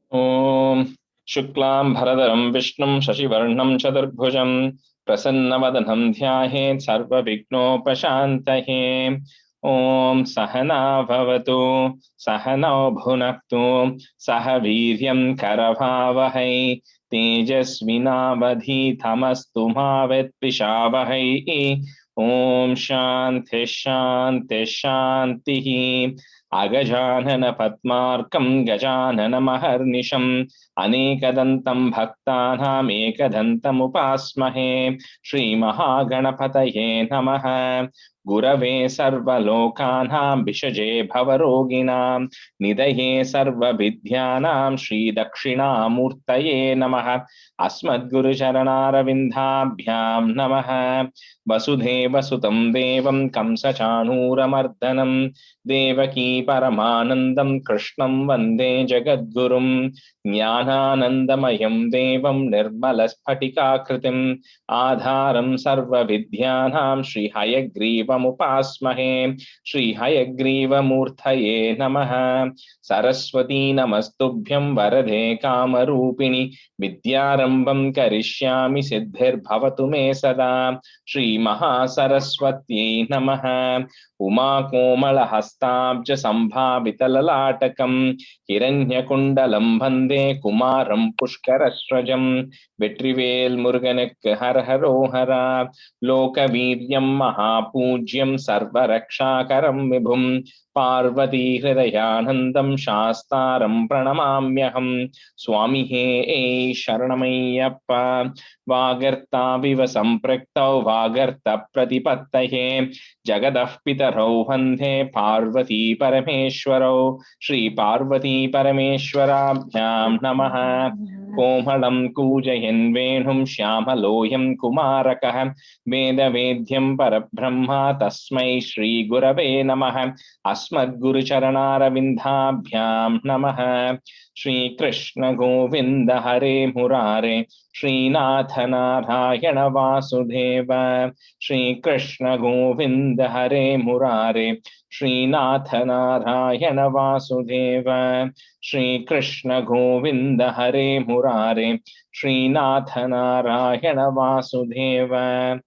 Om Shuklam Bharadaram Vishnum Shashivarnam Chaturbhujam Prasannawadanam Dhyahet Sarva Vignopashantahe. Om Sahana Bhavatu Sahana Bhunaktu Saha Viryam Karavavahai Tejasvinavadhi Tamastu Mavet Pishavahai. Om Shanti Shanti Shanti. Agajānana Padmarkam Gajānana Maharnisham Anekadantam Bhaktānam Ekadantam Upasmahe Shri Mahaganapataye Namaha Gurave Sarvalokanam Vishaje Bhavaroginam Nidaye Sarva Vidyanam Shri Dakshinamurtaye Namaha Asmad Guru Charanaravindaabhyam Namaha Vasudheva Sutam Devam Kamsa Chanuramardanam Devaki Paramanandam Krishnam Vande Jagadgurum Jnananandamayam Devam Nirmalasphatika Kritim Adharam Sarva Vidyanam Shri Hayagrivam Upasmahe Shri Hayagriva Murthaye Namaha Saraswati Namastubhyam Varade Kamarupini Vidyarambam Karishyami Siddhir Bhavatu Me Sada Shri Mahasaraswati Namaha Uma Komala Hastabja Sambhavitalatakam Hiranyakundalam Bhande Kumaram Pushkarasrajam Vetrivel Muruganak Har Haro Hara Lokaviryam Mahapujyam Sarvarakshakaram Vibhum Parvati Hridayanandam Shastaram Pranamamyaham Swami He Sharanamayappa Vagarta Viva Sampraktau Vagarta Pratipattahe Jagadah Pitarau Vande Parvati Parameshwarau Shri Parvati Parameshwarabhyam Namaha Komalam Kujayan Venhum Shyamaloyam Kumarakah Veda Vedyam Parabrahma Tasmai Shri Gurave Namaha Asmad Guru Charanarabindhabhyam Namaha Shri Krishna Govinda Hare Murare Shri Natha Narayana Vasudeva Shri Krishna Govinda Hare Murare Shri Natha Narayana Vasudeva Shri Krishna Govinda Hare Murare Shri Natha Narayana Vasudeva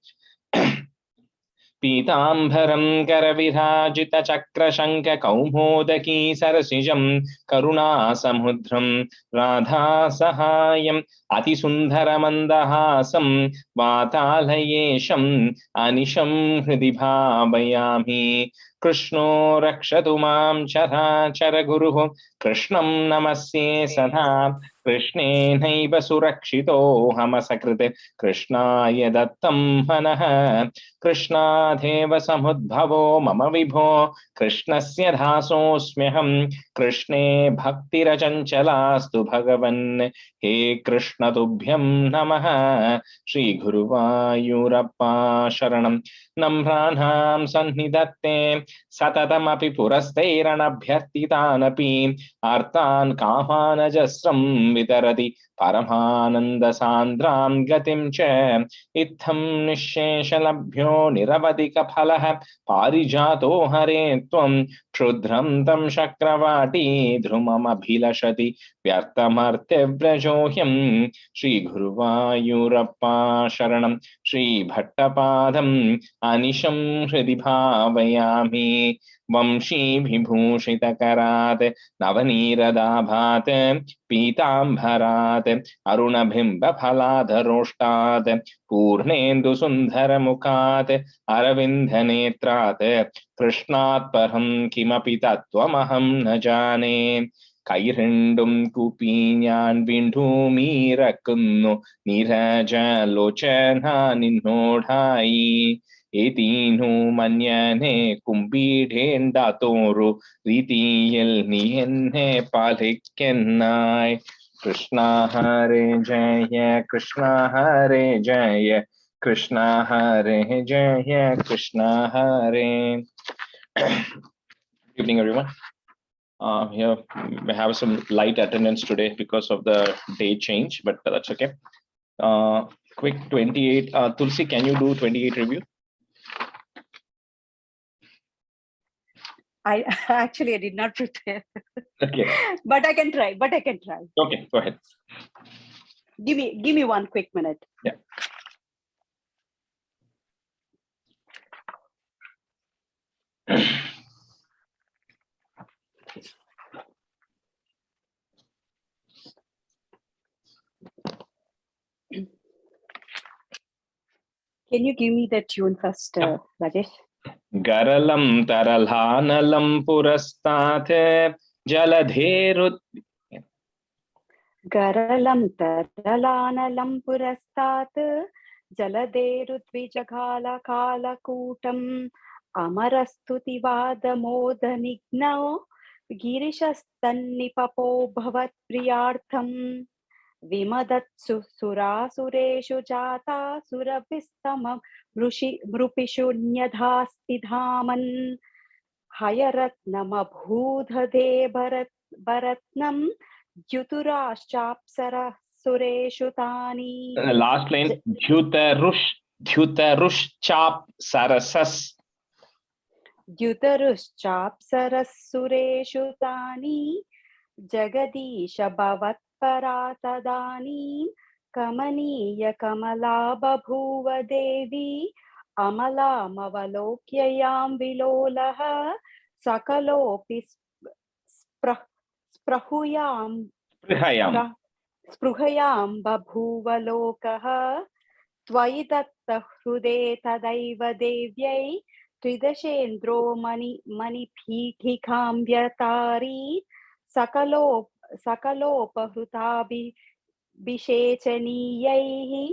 Pītāmbaram Karavirajita Chakra Shanka Kaumodaki Sarasijam Karuna Samudram Radha Sahayam Atisundhara Mandahasam Vatalayesham Anisham Hridi Bhabayami Krishno Rakshatu Mam Chara Chara Guruhu Krishnam Namasye Sadha Krishne Naiva Surakshito Hamasakrite Krishnaya Dattam Hanaha Krishna Deva Samudbhavo Mama Vibho Krishnasya Dhasosmyaham Krishne Bhakti Rajanchalastu Bhagavan He Krishna Tubhyam Namaha Shri Guru Vayurappa Sharanam Namranham Sannidhatte Satadamapi Purastairanabhyartitanapi Artan Kamanajasram Vitarati Paramananda Sandram Gatim Che Itham Nisheshalabhyo Niravadika Phalah Parijato Hare Tvam Kshudram Tam Shakravati Dhrumam Abhilashati Vyartamarte Vrajohyam Shri Guru Vayurappa Sharanam Shri Bhattapadam Anisham Hridi Bhavayami Vamshi Vibhushita Karat Navaniradaabhat Pītāmbarat Arunabhimba Phaladharostat Purnendu Sundhara Mukhat Aravinda Netrat Krishnat Param Kimapi Tattvamaham na jane Kairindum Kupinyan Vindhumi Rakunnu Niraja Lochana Ninodhai Etinu Manyane Kumbidhen Datoru Ritiyel Nihenne Palikennai Krishna Hare Jaya Krishna Hare Jaya Krishna Hare Jaya Krishna Hare. Good evening, everyone. Here we have some light attendance today because of the day change, but that's okay. Quick 28. Tulsi, can you do 28 review? I did not prepare. Okay. But I can try. Okay, go ahead. Give me 1 quick minute. Yeah. Can you give me the tune first, Rajesh? Garalam taralhanalam purastate jaladherut. Garalam taralanalam purastat jaladerudvijagala kalakutam amarastuti vadamodanignao girishastanipapo bhavat priyartham vimadatsu surasureshu jata surabhistamam mrupishu nyadhasti dhaman hayaratnamabhudhade bharatnam Dhyutarashchapsara sureshu tani. Last line. Dhyutarushchap sarasas. Dhyutarashchapsara sureshu tani. Jagadisha bhavatpara tadani. Kamaniya kamala babhuva devi. Amala mavalokyayam vilolaha. Sakalopi sprahuyam. Spruhayam babhuva lokaha Tvayi datta hrude tadaiva devyai Tridashendro mani phikam vyatari Sakalopahrutabhi Bishechaniyaihi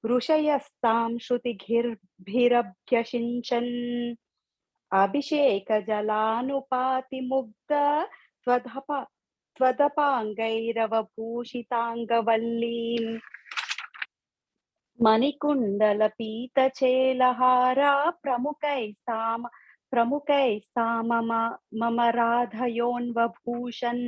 Rushayastam Shrutighirbhirabhyashinchan Abhisheka Jalanupati Mugda Tvadapangairava-bhushitangavallim Manikundala-pita-chelahara Pramukai-samama-radhayon-vabhushan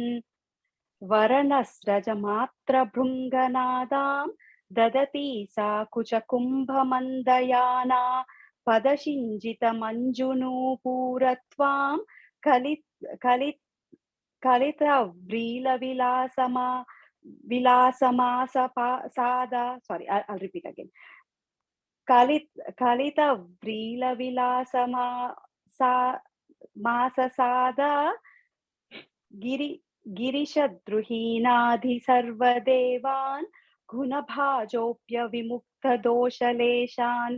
Varanasrajamatra-bhrunganadam Dadati sa-kucha-kumbha-mandayana Padashinjita-manjunu-puratvam Kalita Vrila Vilasama Sada. Sorry, I'll repeat again. Kalita Vrila Vilasama Masa Sada Girisha Druhinadhi Sarvadevan Gunabhajopya Vimukta Doshaleshan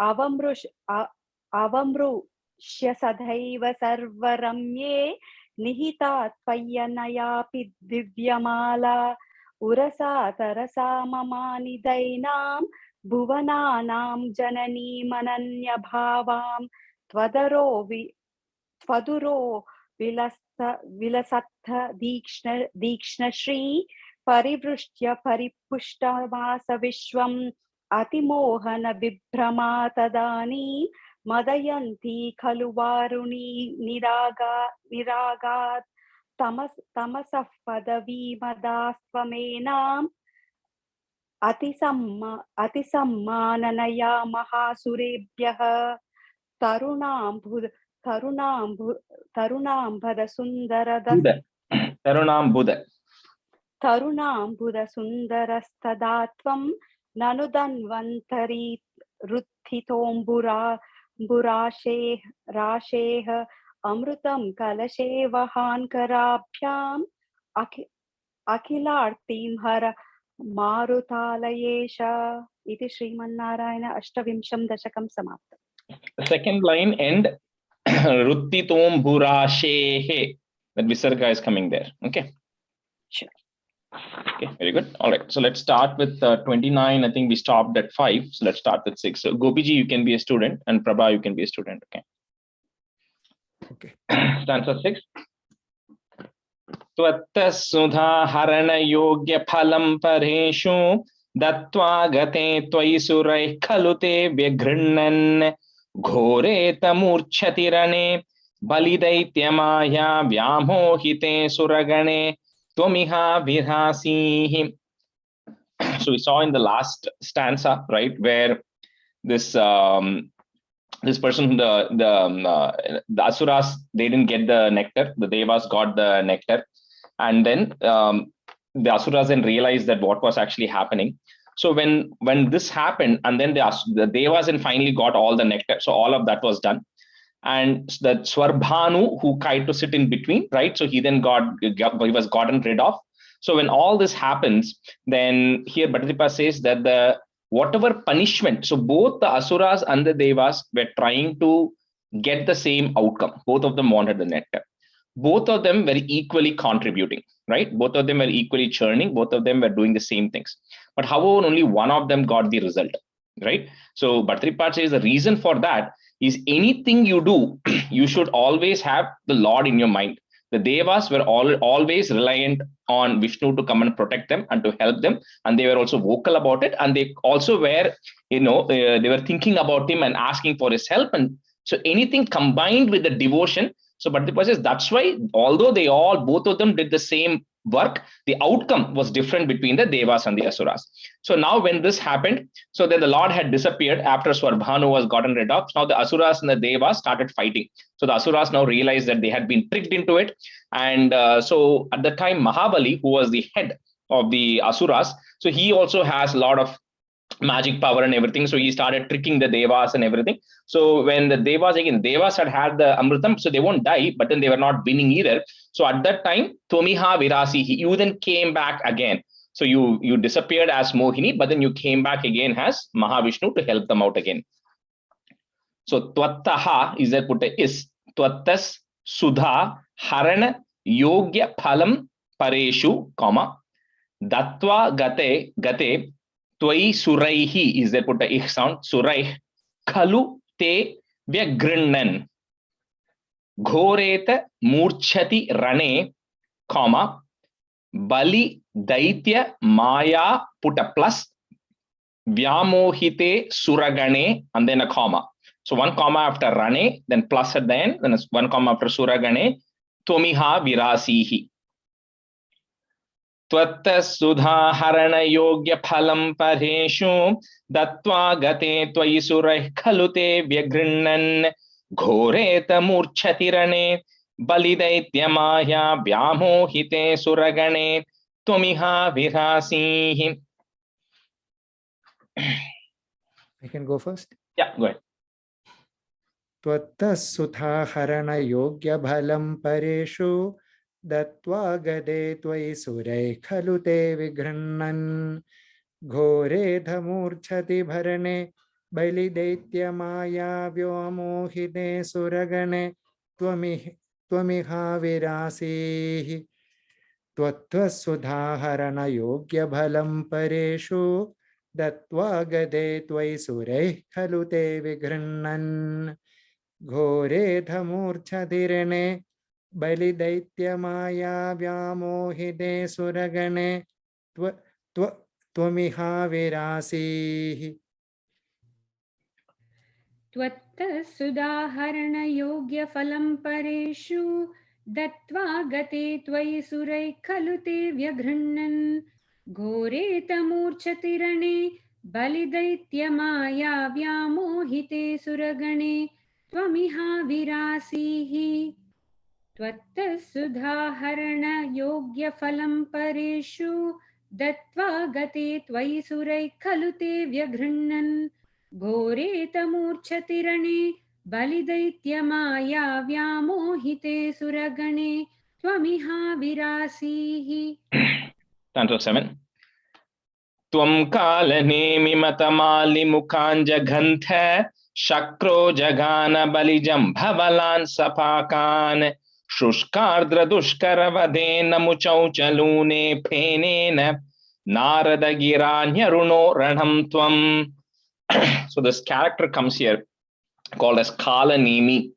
Avamrushya Sadhaiva Sarvaramye Nihita Tvayanayapi Divyamala Urasa Tarasa Mamani Dainam Bhuvananam Janani Mananya Bhavam Tvaduro Vilasatha Dikshna Shri Parivrishtya Paripushta Vasa Vishwam Atimohana Vibhrama Tadani Madayanti Kaluvaruni Niragat Tamasaf Padavi Madastvamenam Atisammananaya Mahasurebhyah Tarunam Bhada Sundarasthadatvam Nanudanvantari Ruthitombura Rasheha Amrutam Kalashevahan Karabhyam Akhilartim Hara Marutalayesha Iti Sriman-Narayana Ashtavimsham Dasakam Samapta. The second line, end Ruttitom Burashehe. That Visarga is coming there. Okay. Sure. Okay, very good. All right. So let's start with 29. I think we stopped at 5. So let's start with 6. So Gopiji, you can be a student, and Prabha, you can be a student. Okay. Okay. Stanza 6. Tvatta sudha harana yogya phalam pareshu dattva gate tvai surai khalute vyaghrnan ghore tamurchatirane balidaityamaya vyamohite suragane tvamiha virhasihi. So we saw in the last stanza, right, where this this person, the asuras, they didn't get the nectar. The devas got the nectar, And then the Asuras then realized that what was actually happening. So when this happened, and then the Devas then finally got all the nectar. So all of that was done. And the Swarbhanu, who tried to sit in between, right? So he then he was gotten rid of. So when all this happens, then here Bhattacharya says that whatever punishment, so both the Asuras and the Devas were trying to get the same outcome. Both of them wanted the nectar. Both of them were equally contributing, right? Both of them were equally churning. Both of them were doing the same things. But however, only one of them got the result, right? So Bhattacharya says the reason for that is anything you do, you should always have the Lord in your mind. The Devas were always reliant on Vishnu to come and protect them and to help them. And they were also vocal about it. And they also were, they were thinking about him and asking for his help. And so anything combined with the devotion. So Bhattacharya says that's why, although both of them did the same work, the outcome was different between the Devas and the Asuras. So now when this happened, so then the Lord had disappeared after Swarbhanu was gotten rid of. Now the Asuras and the Devas started fighting. So the Asuras now realized that they had been tricked into it. And so at the time, Mahabali, who was the head of the Asuras, so he also has a lot of magic power and everything. So he started tricking the Devas and everything. So when the Devas had the Amritam, so they won't die, but then they were not winning either. So at that time, Tomiha Virasi, you then came back again. So you disappeared as Mohini, but then you came back again as Mahavishnu to help them out again. So Twattaha is there put a is Twattas Sudha Harana Yogya Phalam Pareshu, comma Datva Gate Twai Suraihi is there put a ich sound, Suraih Khalu Te Vyagrinnan Ghoreta Murchati Rane, comma Bali Daitya Maya, put a plus, Vyamohite Suragane, and then a comma. So one comma after Rane, then plus at the end, then one comma after Suragane, Tomiha Virasihi. Twatta Sudha Harana Yogya Phalam Pareshu, Datva Gate Twai Surai Khalute Vyagrinnan, Ghoreta Murchati Rane, Balidaitya Maya Vyamohite Suragane, Tomiha Virasihi. I can go first. Yeah, go ahead. Tvattas sutha harana yogya bhalam pareshu datva gade tvai surai khalu te vigrannan ghore dhamurchati bharane bali daitya maya vyomohite suragane tvamiha virasihi. Tvattas sudha harana yogya bhalam pareshu datva gade tvai surai khalu te vigrannan Ghore dhamurchadirane bali daitya maya vyamohide suragane tvamiha virasihi. Tvatta sudaharana yogya phalam pareshu datva gate tvai surai khalute vyagrannan ghore tamurchatirane balidaitya maya vyamohite suragane tvamiha virasihi. Tvatta sudhaharana yogya phalam pareshu datva gate tvai surai khalute vyagrannan ghore tamurchatirane balidaitya maya vyamohite suragane tvamiha virasihi. Stanza 7. Tvam kalanemi matamali mukanja ghantha shakro jagana balijam bhavalan sapakan shushkardra dushkaravadena muchauchalune phenena narada giranyaruno ranam tvam. So this character comes here called as Kalanemi.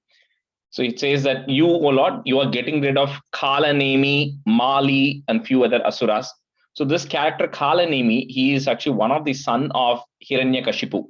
So it says that you, O Lord, you are getting rid of Kalanemi, Mali, and few other asuras. So this character Kalanemi, he is actually one of the son of Hiranyakashipu.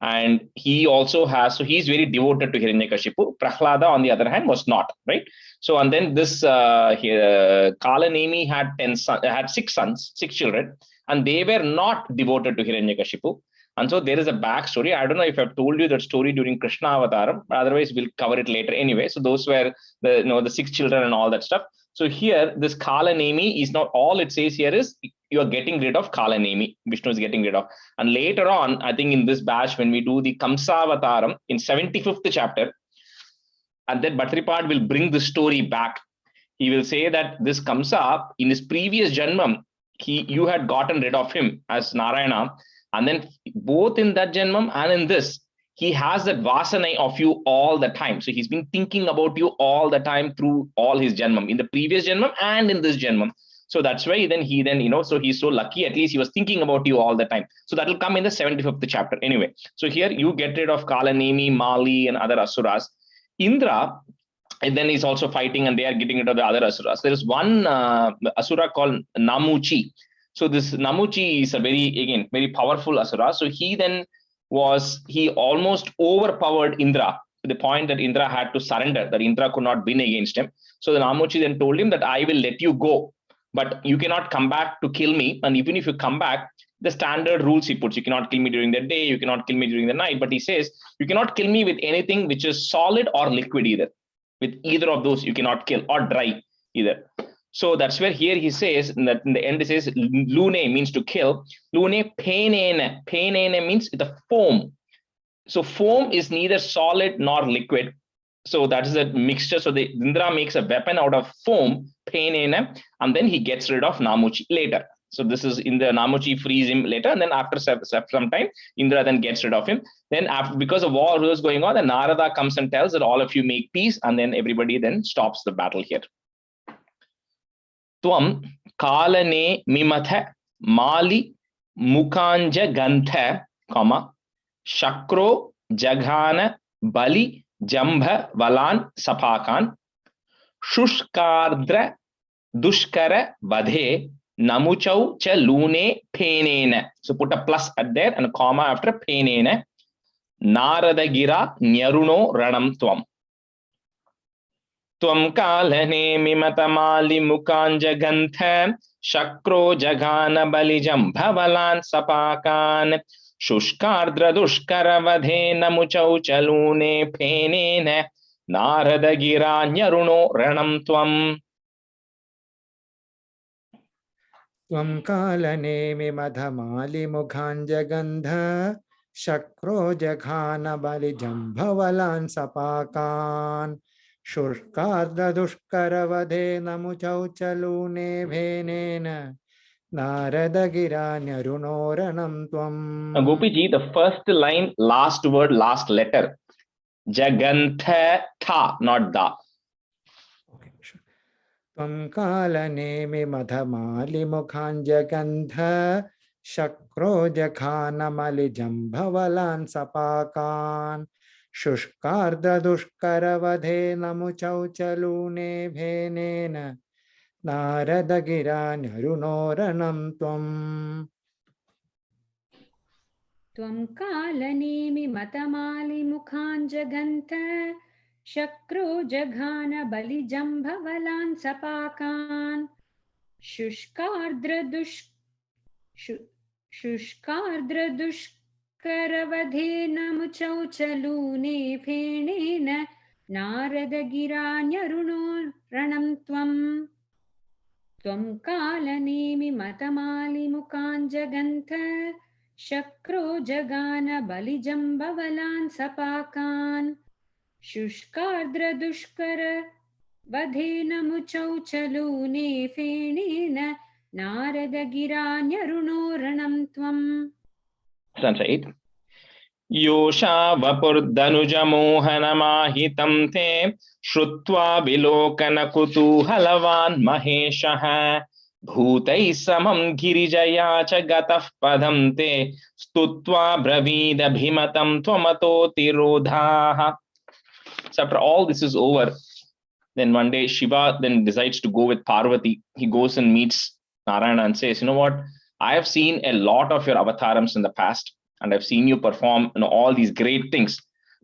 And he also has, so he's very devoted to Hiranyakashipu. Prahlada, on the other hand, was not, right? So, and then this Kalanemi had 6 sons, 6 children, and they were not devoted to Hiranyakashipu. And so there is a backstory. I don't know if I've told you that story during Krishna Avataram, but otherwise we'll cover it later anyway. So those were the 6 children and all that stuff. So here, this Kalanemi is not all it says here is you are getting rid of Kalanemi. Vishnu is getting rid of. And later on, I think in this batch, when we do the Kamsavataram in 75th chapter, and then Bhatripad will bring the story back. He will say that this Kamsa, in his previous Janmam, you had gotten rid of him as Narayana. And then both in that Janmam and in this, he has that Vasana of you all the time. So he's been thinking about you all the time through all his Janmam, in the previous Janmam and in this Janmam. So that's why so he's so lucky, at least he was thinking about you all the time. So that will come in the 75th chapter. Anyway, so here you get rid of Kalanemi, Mali, and other Asuras. Indra, and then he's also fighting and they are getting rid of the other Asuras. There is one Asura called Namuchi. So this Namuchi is a very powerful Asura. So he almost overpowered Indra to the point that Indra had to surrender, that Indra could not win against him. So the Namuchi then told him that I will let you go, but you cannot come back to kill me. And even if you come back, the standard rules he puts, you cannot kill me during the day, you cannot kill me during the night. But he says, you cannot kill me with anything which is solid or liquid either. With either of those, you cannot kill, or dry either. So that's where here he says that in the end it says lune means to kill. Lune penene. Penene means the foam. So foam is neither solid nor liquid. So that is a mixture. So the Indra makes a weapon out of foam, penene, and then he gets rid of Namuchi later. So this is in the Namuchi frees him later, and then after some time, Indra then gets rid of him. Then because the war was going on, then Narada comes and tells that all of you make peace, and then everybody then stops the battle here. Tvam kalane mimatha mali mukanja gantha, shakro jaghana bali jambha valan sapakan shushkardra dushkara vadhe namuchau cha lune penena. So put a plus at there and a comma after penena. Naradagira nyaruno ranam tvam. Tvam kalane mimatamali mukanja gantha shakro jagana balijam bhavalan sapakan shushkardra dushkara vadhe namuchau cha lune penena. Naradagira nyaruno ranam tvam. Tvam kalanemi madhamali mukhanjagandha shakro jaghana balijam bhavalan sapakan shushkardra dushkara vadhe namuchau chalune bhenena naradagira nyarunoranam tvam. Now, Gopiji, the first line, last word, last letter. Jagantha tha, not da. Okay, sure. Tvam kalanemi madhamali mukhanjagandha shakro jaghana malijam bhavalan sapakan shushkardra dushkara vadhe namuchau chalune bhenena naradagira nyarunoranam tvam. Tvam kalanemi matamali mukhanjagantha shakro jaghana balijam bhavalan sapakan shushkardra dushkara vadhe namuchau chalune bhenena naradagira nyaruno ranam tvam. Tvam kalanemi matamali mukhanjagantha shakro jagana balijam bhavalan sapakan shushkardra dushkara vadhe namuchau chalune bhenena naradagira nyaruno ranam tvam. Stanza 8. Yosha vapurdanuja mohanamahitam te shrutva vilokana kutuhalavan maheshaha bhutai samam girijaya cha gatah padam te stutva bravida bhimatam tvamato tirodhaha. So after all this is over, then one day Shiva then decides to go with Parvati. He goes and meets Narayana and says, you know what, I have seen a lot of your avatars in the past, and I've seen you perform all these great things.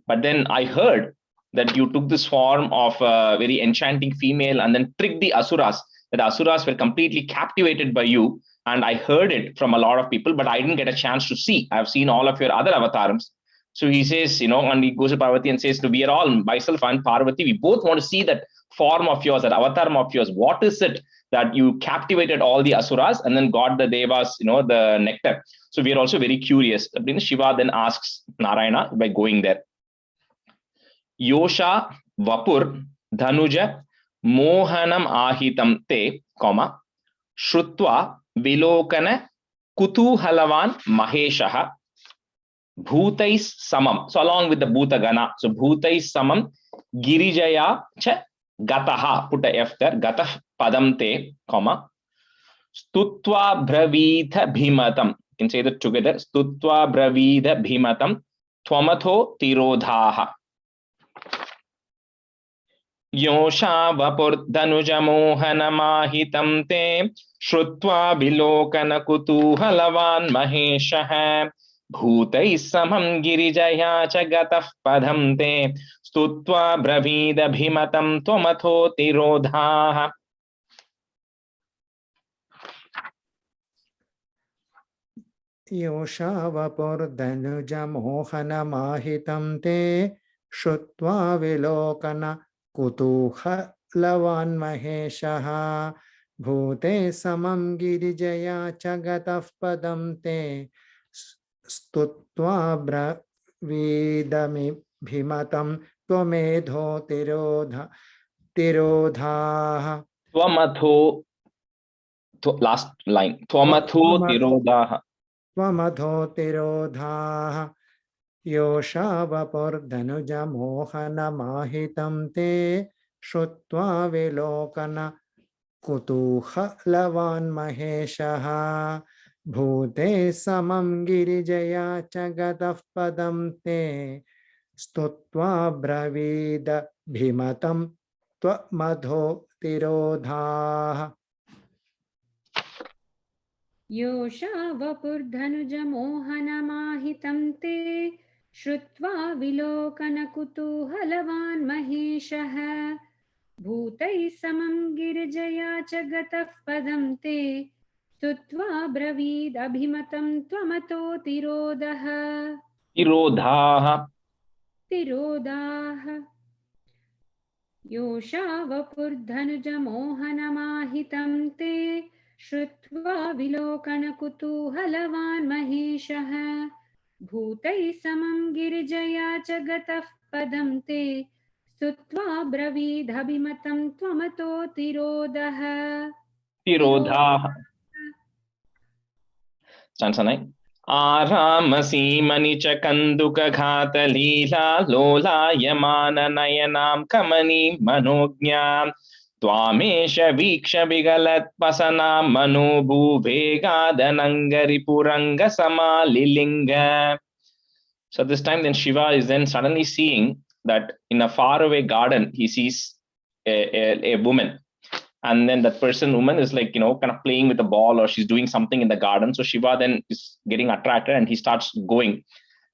But then I heard that you took this form of a very enchanting female and then tricked the Asuras. That the Asuras were completely captivated by you. And I heard it from a lot of people, but I didn't get a chance to see. I've seen all of your other avatars. So he says, and he goes to Parvati and says, we are all, myself and Parvati, we both want to see that form of yours, that avatar of yours, what is it that you captivated all the asuras and then got the devas, the nectar? So we are also very curious. Shiva then asks Narayana by going there. Yosha Vapur Dhanuja Mohanam Ahitam Te, Shrutva Vilokana Kutuhalavan Maheshaha Bhutais Samam. So along with the Bhutagana. So Bhutais Samam Girijaya Cha Gataha. Put a F there. Gatah Padam Te, Stutva Bravitha Bhimatam. You can say that together. Stutva Bravitha Bhimatam Twamatho Tirodhaha. Yosha Vapur Dhanuja Mohanamahitam Te Shrutva Vilokana Kutuhalavan Maheshaha Bhutai Samam Girijaya Chagatah Padam Te Stutva Bravida Bhimatam Tomatho Tirodhaha. Yosha Vapur Dhanuja Mohanamahitam Te Shrutva Vilokana Kutuhalavan Maheshaha Bhute Samam Girijaya Chagatah Padam Te Stutva Bravidami Bhimatam Tvamedho Tirodhaha. Twamatho, last line. Twamatho Tirodhaha. Twamatho Tirodhaha. Yosha Vapur Dhanuja Mohanamahitam Te Shrutva Vilokana Kutuhalavan Maheshaha Bhute Samam Girijaya Chagatah Padam Te Stutva Bravida Bhimatam Tvamadho Tirodhaha. Yosha Vapur Dhanuja Mohanamahitam Te Shrutva Vilokana Kutuhalavan Maheshaha Bhutai Samam Girijaya Chagatah Padam Te Stutva Bravid Abhimatam Tvamato Tirodhaha. Tirodhaha. Tirodhaha. Yosha Vapur Dhanuja Mohanamahitam Te Shrutva Vilokana Kutuhalavan Maheshaha Bhutai Samam Girijaya Chagatah Padam Te Stutva Bravid Abhimatam Tvamato Tirodhaha. Tirodhaha. Stanza 9. Aramasi cha kanduka ghata leela lola yamana nayanam kamani manognyam Tvamesha viksha vigalat pasana manobhu vegadanangari puranga samalilinga. So this time then Shiva is then suddenly seeing that in a faraway garden he sees a woman. And then that woman is like, kind of playing with a ball, or she's doing something in the garden. So Shiva then is getting attracted and he starts going.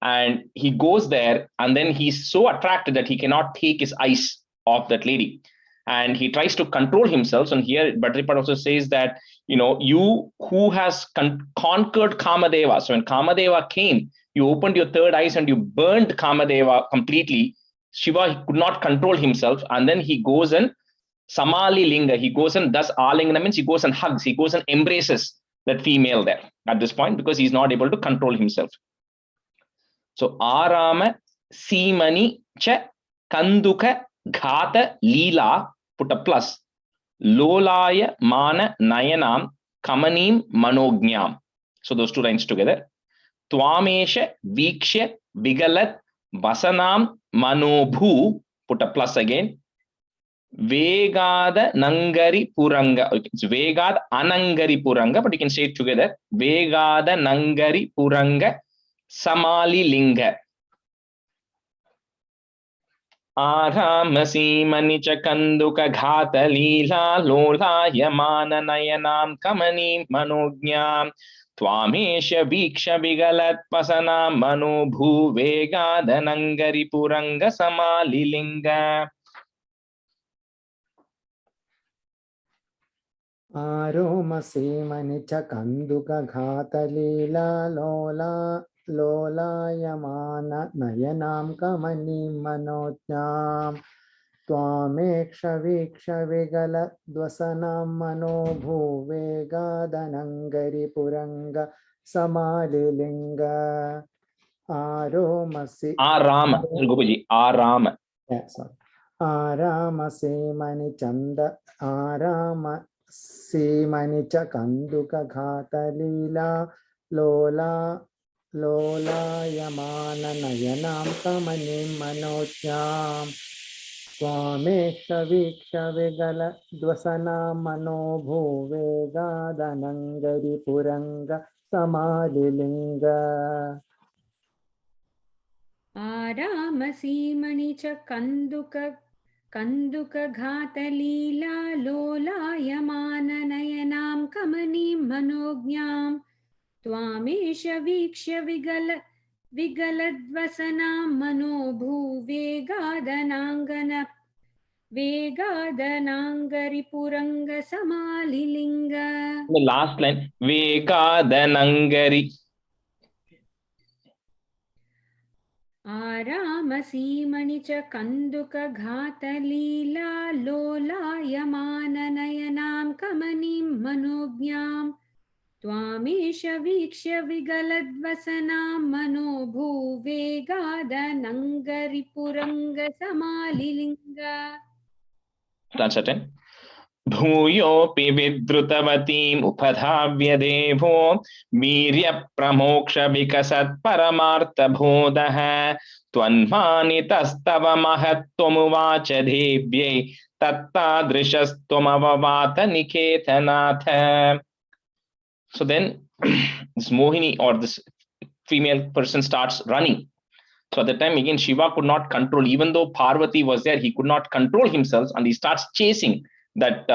And he goes there and then he's so attracted that he cannot take his eyes off that lady. And he tries to control himself. And here Bhadrapad also says that, you who has conquered Kamadeva. So when Kamadeva came, you opened your third eyes and you burned Kamadeva completely. Shiva could not control himself. And then he goes and Samali Linga, he goes and does Alingana, means he goes and hugs, he goes and embraces that female there at this point because he's not able to control himself. So Arama Simani Cha Kanduka Ghata Leela, put a plus, Lolaya Mana Nayanam Kamanim Manognyam. So those two lines together. Twamesha Viksha Vigalat Vasanam Manobhu, put a plus again. Vegada Nangari Puranga. It's Vegad Anangari Puranga, but you can say it together. Vegada Nangari Puranga Samali Linga. Aramasi Manicha Kanduka Ghata Leela Lola Yamana Nayanam Kamani Manognyam Twamesha Viksha Vigalat Pasana Manobhu Vegada Nangari Puranga Samali Linga. Aromasi Manicha Kanduka Ghata Leela Lola Yamana Nayanam Kamani Manojnyam त्वामेक्ष वीक्ष wiggle द्वसनां मनो भूवेगादनङ्गरिपुरङ्ग समालिलिङ्ग आरोमसि Aram, Gopaji, Aram. sorry आरामसीमनि चन्द आरामसीमनि च कन्दुकघातलीला लोला लोलायमाननयनां कमनीं मनोज्ञां स्वामेक्ष वीक्ष wiggle द्वसनां मनो भूवेगादनङ्गरिपुरङ्ग समालिलिङ्ग आरामसीमणि च कन्दुकघातलीला लोलायमाननयनां कमनीं मनोज्ञां त्वामेष वीक्ष्य विगलद्वसनां मनो वेगादनाङ्गरिपुरङ्गसमालिलिङ्ग. The last line, Vegadanangari. आरामसीमणि च कन्दुकघातलीला लोलायमाननयनां कमनीं मनोज्ञां त्वामेष वीक्ष्य विगलद्वसनां मनो भूवेगादनङ्गरिपुरङ्गसमालिलिङ्ग. That's certain. भूयोऽपि विद्रुतवतीम् उपधाव्य देवो वीर्यप्रमोक्ष विकसत्परमार्थबोधः त्वन्मानितस्तव महत्त्वमुवाच देव्यै तत्तादृशस्त्वमववात निकेतनाथ. So then this Mohini or this female person starts running. So at the time again Shiva could not control, even though Parvati was there, he could not control himself and he starts chasing that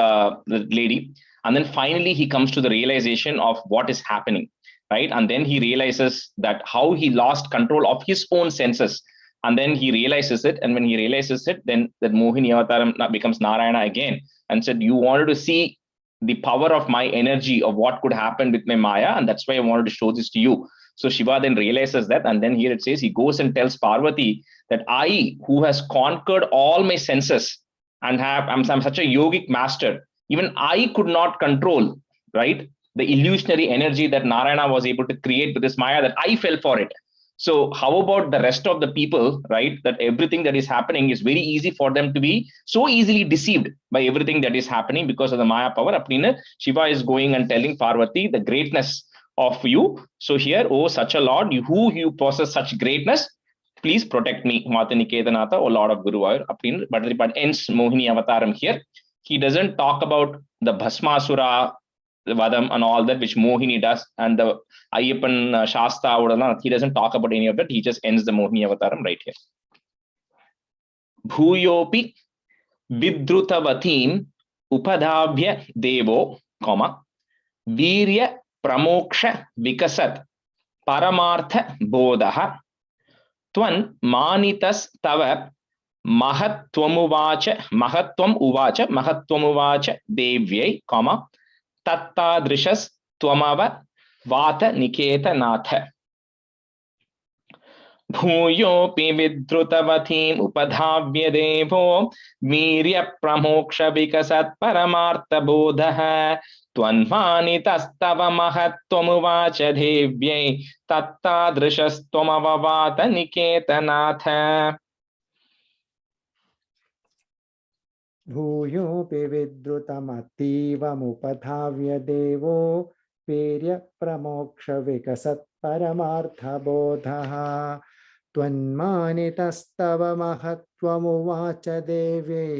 lady, and then finally he comes to the realization of what is happening, right? And then he realizes that how he lost control of his own senses, and then he realizes it, and when he realizes it, then that Mohini Avataram becomes Narayana again and said, you wanted to see the power of my energy, of what could happen with my Maya, and that's why I wanted to show this to you. So Shiva then realizes that, and then here it says he goes and tells Parvati that I, who has conquered all my senses and I'm such a yogic master, even I could not control, right, the illusionary energy that Narayana was able to create with this Maya, that I fell for it. So how about the rest of the people, right? That everything that is happening is very easy for them to be so easily deceived by everything that is happening because of the Maya power. Apnina, Shiva is going and telling Parvati the greatness of you. So here, oh, such a Lord, you possess such greatness, please protect me, Mata Niketanatha, O Lord of Guruvayur. But ends Mohini Avataram here. He doesn't talk about the Bhasmasura, the Vadam and all that, which Mohini does, and the Ayyappan Shasta, he doesn't talk about any of that. He just ends the Mohini Avataram right here. Bhuyopi Vidrutavatim Upadhabhya Devo, Virya Pramoksha Vikasat Paramartha Bodha Twan Manitas Tava Mahatwamuvacha Devyai, Tattadrishas Twamava Vata Niketanatha. Bhuyopi Vidrutavatim Upadhavya Devo Virya Pramoksha Vikasat Paramartha Bodha Tvanmanitastava Mahatwamuvacha Devyai Tattadrishas Twamava Vata Niketanatha. भूयोऽपि विद्रुतमतीवमुपधाव्य देवो वीर्यप्रमोक्षविकसत्परमार्थबोधः त्वन्मानितस्तव महत्त्वमुवाच देव्यै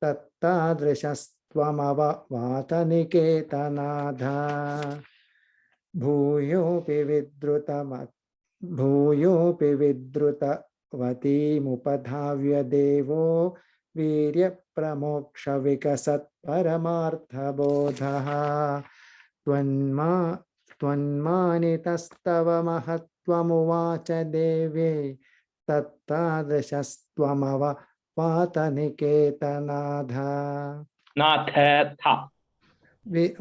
तत्तादृशस्त्वमववात निकेतनाथ. भूयोऽपि विद्रुतवतीमुपधाव्य देवो वीर्यप्रमोक्षविकसत्परमार्थबोधः त्वन्मानितस्तव महत्त्वमुवाच देव्यै तत्तादृशस्त्वमववात निकेतनाथ.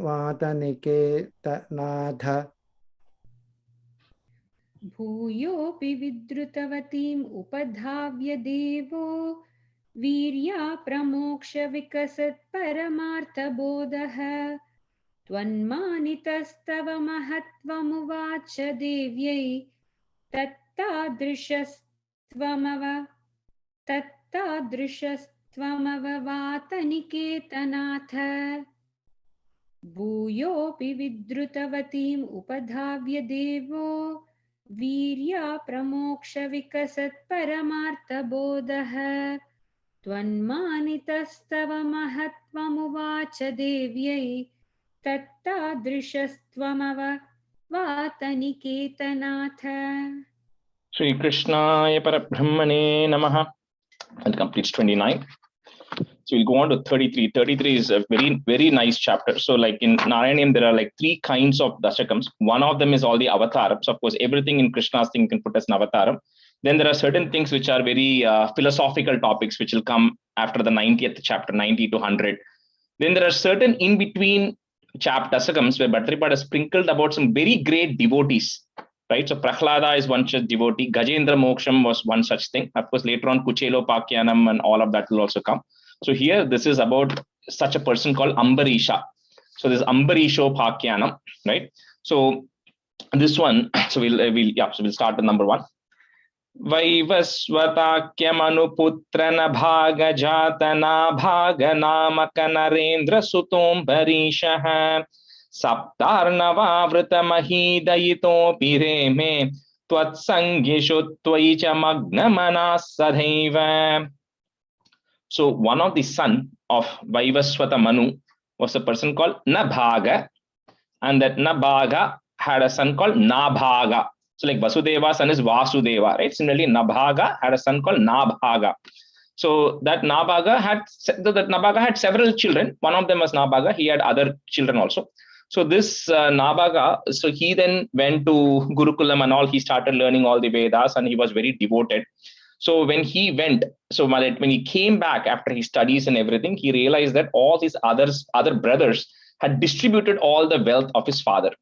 वात निकेतनाथ. भूयोऽपि विद्रुतवतीम् उपधाव्य देवो वीर्या प्रमोक्ष विकसत् परमार्थबोधः त्वन्मानितस्तव महत्त्वमुवाच देव्यै तत्तादृशस्त्वमवातनिकेतनाथ भूयोऽपि विद्रुतवतीम् उपधाव्य देवो वीर्या प्रमोक्ष विकसत् परमार्थबोधः त्वन्मानितस्तव महत्त्वमुवाच देव्यै तत्तादृशस्त्वमवातनिकेतनाथ. Shri Krishnaya Parabrahmane Namaha. And completes 29. So we'll go on to 33. 33 is a very, very nice chapter. So like in Narayaneeyam, there are like 3 kinds of Dasakams. One of them is all the avatarams. Of course, everything in Krishna's thing you can put as an avataram. Then there are certain things which are very philosophical topics, which will come after the 90th chapter, 90 to 100. Then there are certain in-between Dasakams where Bhattaripad has sprinkled about some very great devotees. Right, so Prahlada is one such devotee. Gajendra Moksham was one such thing. Of course, later on Kuchelo Pakyanam and all of that will also come. So here, this is about such a person called Ambarisha. So this Ambarisho Pakyanam, right? So this one, so we'll start with number 1. Vaivasvatakyamanu putrana bhaga jatana bhaga namaka narendra sutom barishaha saptarnavavrtamahidayitopi reme tvatsangishu tvai cha magnamana sadhaiva. So one of the son of Vaivasvata Manu was a person called Nabhaga, and that Nabhaga had a son called Nabhaga. So like Vasudeva's son is Vasudeva, right? Similarly, Nabhaga had a son called Nabhaga. So that Nabhaga had several children. One of them was Nabhaga. He had other children also. So this Nabhaga, so he then went to Gurukulam and all. He started learning all the Vedas and he was very devoted. So when he went, so when he came back after his studies and everything, he realized that all his other brothers had distributed all the wealth of his father.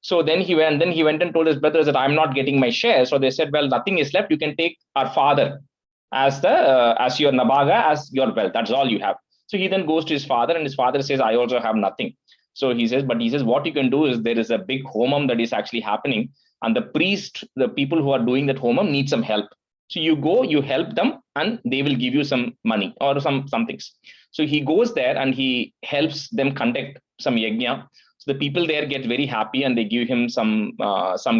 So then he went and told his brothers that I'm not getting my share. So they said, well, nothing is left. You can take our father as your Nabhaga, as your wealth. That's all you have. So he then goes to his father and his father says, I also have nothing. So he says, what you can do is there is a big homam that is actually happening. And the people who are doing that homam need some help. So you go, you help them and they will give you some money or some things. So he goes there and he helps them conduct some yajna. So the people there get very happy and they give him some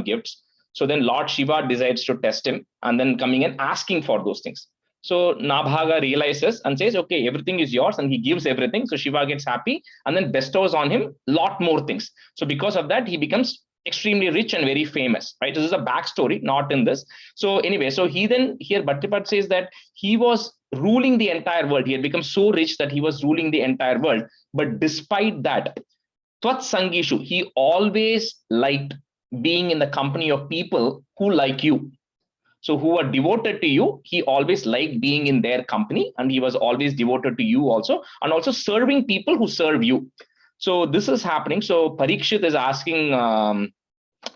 gifts. So then Lord Shiva decides to test him and then coming and asking for those things. So Nabhaga realizes and says, okay, everything is yours, and he gives everything. So Shiva gets happy and then bestows on him a lot more things. So because of that, he becomes extremely rich and very famous, right? This is a backstory, not in this. So anyway, so he then here Bhattaripad says that he was ruling the entire world. He had become so rich that he was ruling the entire world. But despite that, Tvat Sangishu, he always liked being in the company of people who like you. So who are devoted to you, he always liked being in their company, and he was always devoted to you also, and also serving people who serve you. So this is happening. So Parikshit is asking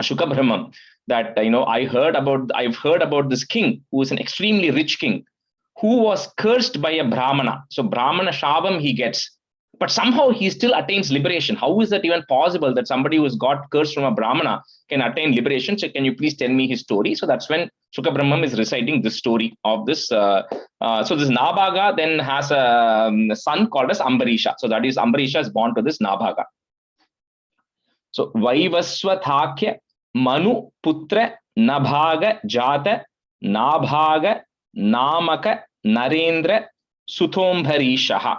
Shuka Brahman that, I've heard about this king who is an extremely rich king who was cursed by a Brahmana. So Brahmana Shabam he gets, but somehow he still attains liberation. How is that even possible that somebody who's got cursed from a Brahmana can attain liberation? So can you please tell me his story? So that's when Shuka Brahman is reciting this story of this. So this Nabhaga then has a son called as Ambarisha. So that is Ambarisha is born to this Nabhaga. So Vaivasvathakya Manu Putra Nabhaga Jata Nabhaga Namaka Narendra Sutombharishaha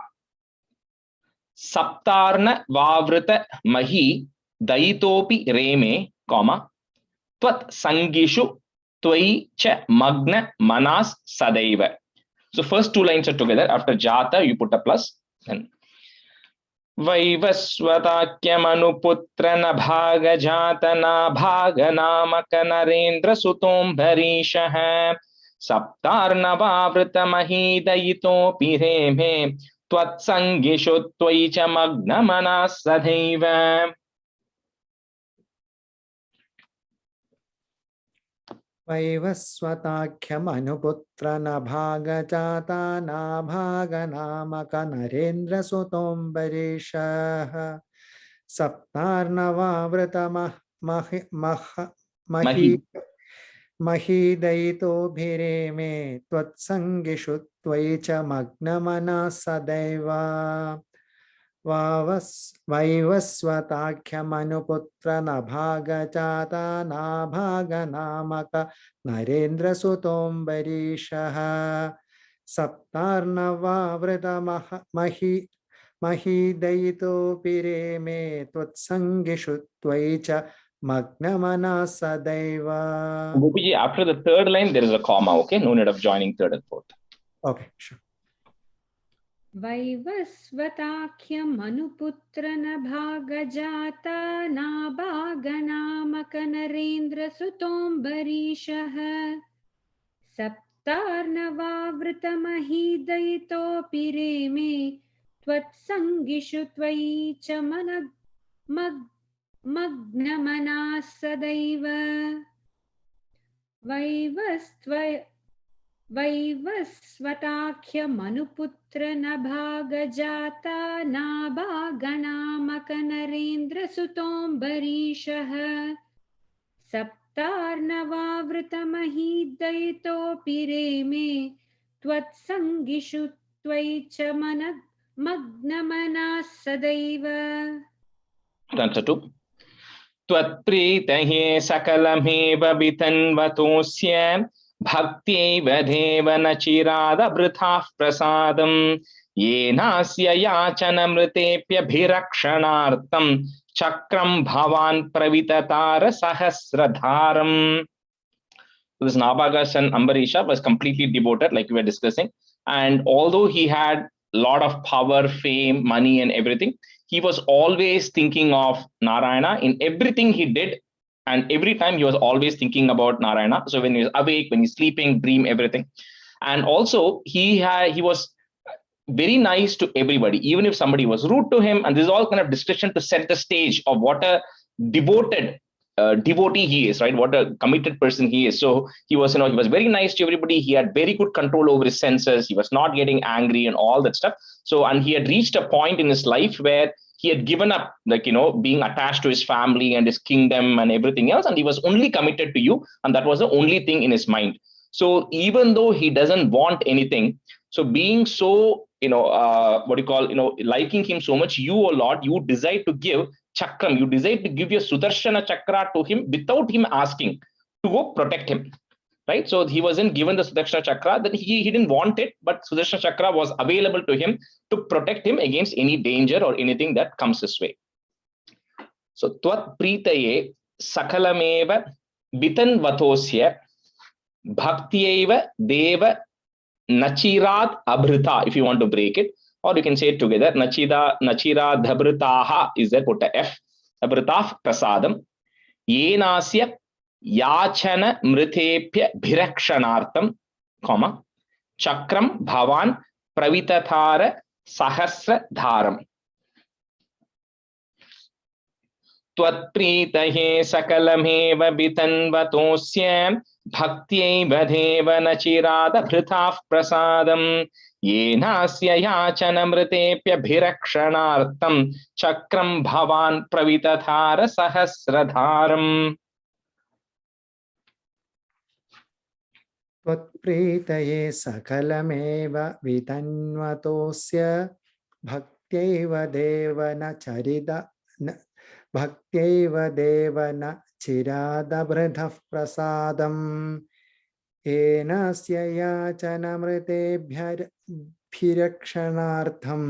Saptarna Vavrita Mahi Daitopi Reme, Tvat Sangishu Tvai Cha Magna Manas Sadaiva. So first 2 lines are together. After Jata, you put a plus. Then Vaivasvatakyamanu Putra Nabhaga Jata Nabhaga Namaka Narendra Sutombharishaha Saptarna Vavrita Mahi Daitopi Reme Tvatsangishu tvai cha magna manas sadhaiva. वैवस्वताख्यमनुपुत्र नभागजाता नाभागनामक नरेन्द्रसुतोऽम्बरीषः सप्तार्णवावृतमः Mahi. महीदयितोभिरेमे त्वत्सङ्गिषु त्वयि च मग्नमनः सदैव वैवस्वताख्यमनुपुत्र नभागजाता नाभागनामक नरेन्द्रसुतोऽम्बरीषः महीदयितोऽपिरेमे त्वत्सङ्गिषु त्वयि च Magnamana Sadaiva. Gopiji, after the third line, there is a comma, okay? No need of joining third and fourth. Okay, sure. वैवस्वताख्यम् अनुपुत्रनभागजाता नाभागनामक नरेन्द्रसुतोऽम्बरीषः सप्तार्णवावृतमहीदयितोऽपि रेमे त्वत्सङ्गिषु त्वयि च मग्नमनाः सदैव वैवस्वताख्यमनुपुत्र नभागजाता नाभागनामक नरेन्द्रसुतोऽम्बरीषः सप्तार्णवावृतमहीदयितोऽपि रेमे त्वत्सङ्गिषु त्वयि च मग्नमनाः सदैव. Stanza 2. त्वत्प्रीतये सकलमेव वितन्वतोऽस्य भक्त्यैव देव न चिरादभृताः प्रसादं येनास्य याचनमृतेऽप्यभिरक्षणार्थं चक्रं भवान् प्रविततार सहस्रधारम्. This Nabaga son Ambarisha was completely devoted, like we were discussing, and although he had a lot of power, fame, money and everything, he was always thinking of Narayana in everything he did, and every time he was always thinking about Narayana. So when he was awake, when he's sleeping, dream, everything. And also he was very nice to everybody, even if somebody was rude to him. And this is all kind of discussion to set the stage of what a devoted devotee he is, right? What a committed person he is. So he was, he was very nice to everybody. He had very good control over his senses. He was not getting angry and all that stuff. So, and he had reached a point in his life where he had given up, being attached to his family and his kingdom and everything else. And he was only committed to you. And that was the only thing in his mind. So even though he doesn't want anything, so being so, liking him so much, you, O Lord, you decide to give Chakram, you decide to give your Sudarshana Chakra to him without him asking to go protect him, right? So he wasn't given the Sudarshana Chakra, that he didn't want it, but Sudarshana Chakra was available to him to protect him against any danger or anything that comes his way. So Tvat Pritaye Sakalameva Bitan Vatosya Bhaktiyeva Deva Nachirat Abhrita, if you want to break it. Or you can say it together. Nachira dhabhritaha is there, put a F. Abhritah prasadam. Yenasya yachana mritepya bhirakshanartam, comma. Chakram bhavan pravitathara sahasra dharam. Tvatpritahe sakalameva bitanvatosya bhaktiyeva deva nachirada bhritah prasadam. Yenasya yachanamritepya bhirakshanartam chakram bhavan pravitathara sahasradharam. Tvatpritaye sakalameva vitanvatosya bhaktiyeva devana chiradabhridhah prasadam enasya yachanamritebhyirakshanartham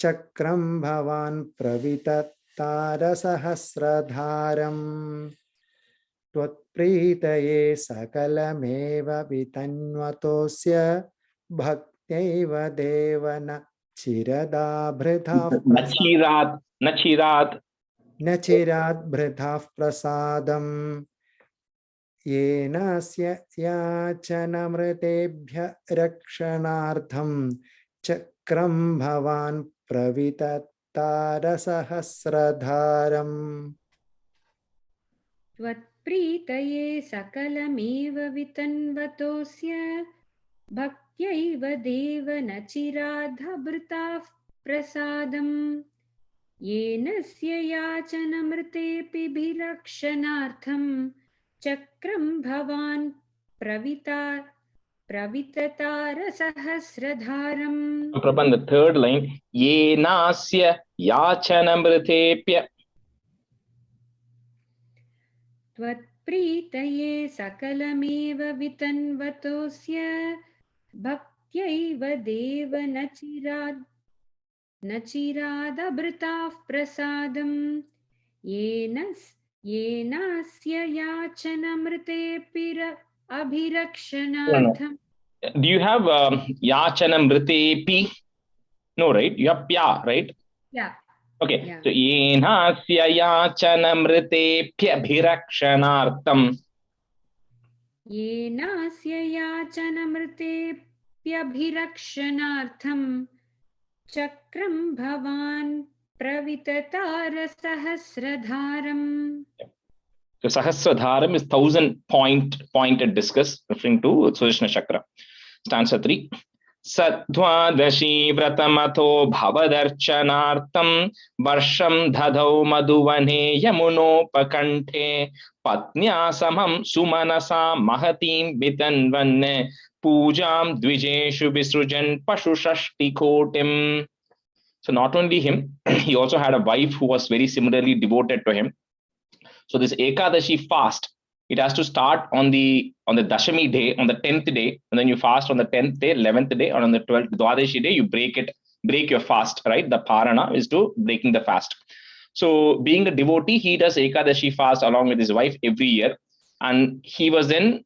chakram bhavan pravitatara sahasradharam. Tvatpritaye sakalameva vitanvatosya bhaktiyeva devana chiradabhridhah Nachirat bhridhah prasadam yenasya yachanamritebhya rakshanartham chakram bhavan pravitatara sahasradharam. त्वत्प्रीतये सकलमेव वितन्वतोऽस्य भक्त्यैव देव न चिराधभृताः प्रसादम् येन स्य याचनमृतेऽपि भिलक्षणार्थं चक्रं भवान् प्रविततारसहस्रधारम्. Prabhan, the third line, ye nasya yachanamritepya. त्वत्प्रीतये सकलमेव वितन्वतोऽस्य भक्त्यैव देव न चिरादभृताः प्रसादम् येनास्य याचनमृतेऽपि अभिरक्षणार्थम्. Do you have yachanamritepi? No, right? You have pya, right? Yeah. Okay. Yeah. So yenasya yachanamritepya bhirakshanartam. येनास्य याचनमृतेऽप्यभिरक्षणार्थं चक्रं भवान् प्रविततारसहस्रधारम्. So Sahasradharam is 1,000 pointed discus, referring to Sudarshana Chakra. Stanza 3. Sadhvadashi vratamatho bhavadarchanartam varsham dhadau madhuvane yamunopakanthe patnya samam sumanasa mahatim bitanvanne pujam dvijeshu visrujan pashushashti kotim. So not only him, he also had a wife who was very similarly devoted to him. So this Ekadashi fast, it has to start on the Dashami day, on the 10th day, and then you fast on the 10th day, 11th day, or on the 12th Dwadashi day, you break your fast, right? The Parana is to breaking the fast. So being a devotee, he does Ekadashi fast along with his wife every year. And he was then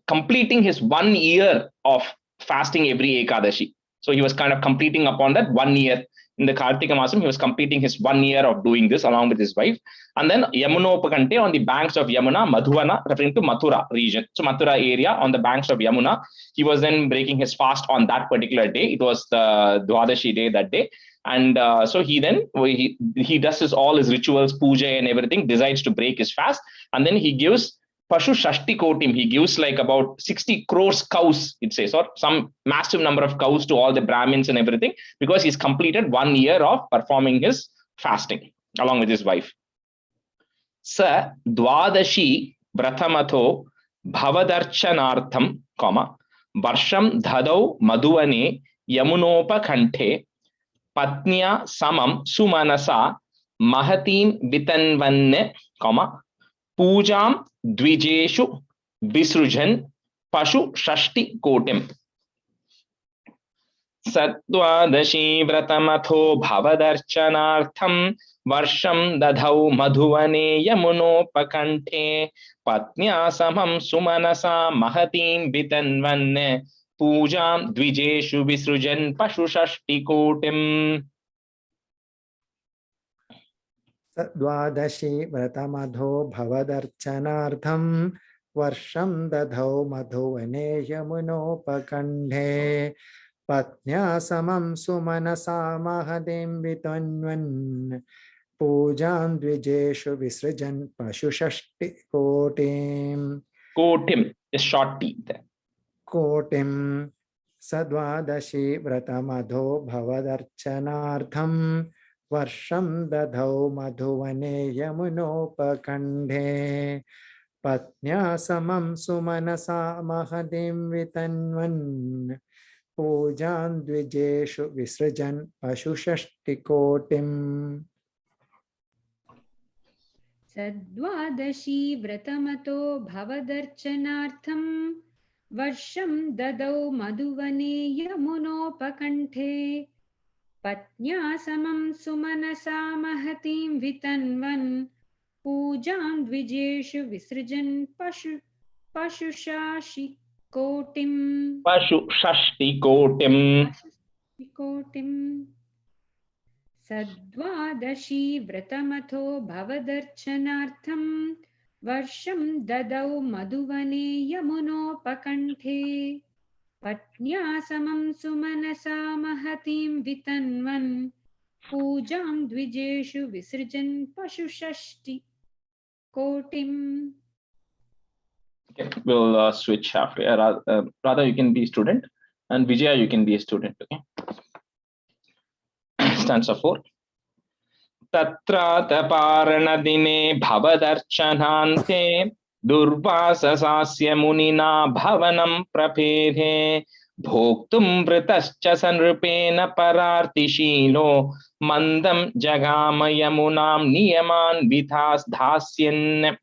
completing his 1 year of fasting every Ekadashi. So he was kind of completing upon that 1 year. In the Kartika Masam, he was completing his 1 year of doing this along with his wife. And then Yamunopakante, on the banks of Yamuna, Madhuvana, referring to Mathura region. So Mathura area on the banks of Yamuna, he was then breaking his fast on that particular day. It was the Dwadashi day that day. And so he does all his rituals, puja and everything, decides to break his fast. And then he gives Pashu Shashti Kotim, he gives like about 60 crores cows, it says, or some massive number of cows to all the Brahmins and everything, because he's completed 1 year of performing his fasting along with his wife. Sa Dwadashi Vratamatho Bhavadarchanartham, Varsham Dhadau Madhuvane Yamunopakanthe Patnya Samam Sumanasa Mahatim Vitanvanne, Pujam Dvijeshu Visrujan Pashu Shashti Kotim. Satvadashi Vratamatho Bhavadarchanartham Varsham Dadhau Madhuvane Yamunopakanthe Patnya Samam Sumanasa Mahatim Vitanvanne Pujam Dvijeshu Visrujan Pashu Shashti Kotim. द्वादशी व्रतमधो भवदर्चनार्थं वर्षं दधौ मधुवने यमुनोपकण्ठे पत्न्या समं सुमनसा महतीं वितन्वन् पूजां द्विजेषु विसृजन् पशुषष्टिकोटिं. Kotim is short T there. कोटिं सद्वादशी व्रतमधो भवदर्चनार्थं वर्षं दधौ मधुवने यमुनोपकण्ठे पत्न्या समं सुमनसा महतीं वितन्वन् पूजां द्विजेषु विसृजन् पशुषष्टिकोटिम्. सद्वादशी व्रतमतो भवदर्चनार्थं वर्षं ददौ मधुवने यमुनोपकण्ठे पत्न्या समं सुमनसा महतीं वितन्वन् पूजां द्विजेषु विसृजन् पशुषष्टिकोटिम्. सद्वादशी व्रतमथो भवदर्चनार्थं वर्षं ददौ मधुवने यमुनोपकण्ठे पत्न्या समं सुमनसा महतीं वितन्वन् पूजां द्विजेषु विसृजन् kotim. Okay, we'll switch halfway. Radha, you can be student, and Vijaya, you can be a student. Okay. Stanza 4. Tatraataparanadine bhavadarchanante durvasasasya munina bhavanam prapedhe bhoktum vritascha sanrupena parartishilo mandam jagamayamunam niyaman vithas dhasyan.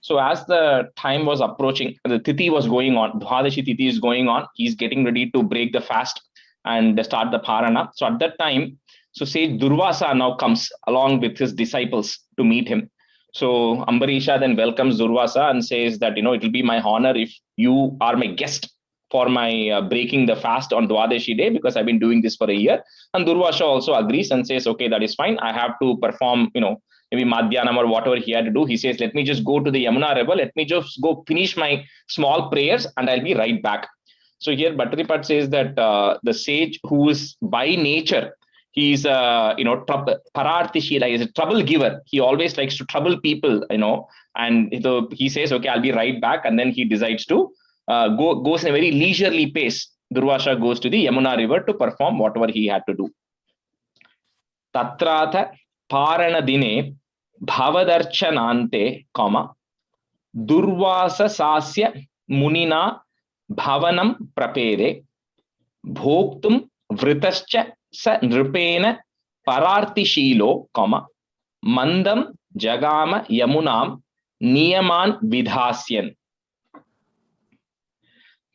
So as the time was approaching, the Tithi was going on, Dwadashi Tithi is going on, he's getting ready to break the fast and start the Parana. So at that time, so sage Durvasa now comes along with his disciples to meet him. So Ambarisha then welcomes Durvasa and says that, it will be my honor if you are my guest for my breaking the fast on Dwadashi day, because I've been doing this for a year. And Durvasa also agrees and says, okay, that is fine. I have to perform, maybe Madhyanam or whatever he had to do. He says, let me just go to the Yamuna river. Let me just go finish my small prayers and I'll be right back. So here Bhattaripat says that the sage who is by nature, he's Parartishila, is a trouble giver. He always likes to trouble people, and he says, okay, I'll be right back. And then he decides to goes in a very leisurely pace. Durvasa goes to the Yamuna river to perform whatever he had to do. Tatratha Parana dine bhavadarchanante, Durvasa sasya munina bhavanam prapede bhoktum vritascha sa nripena parartishilo, mandam jagama yamunam niyaman vidhasyan.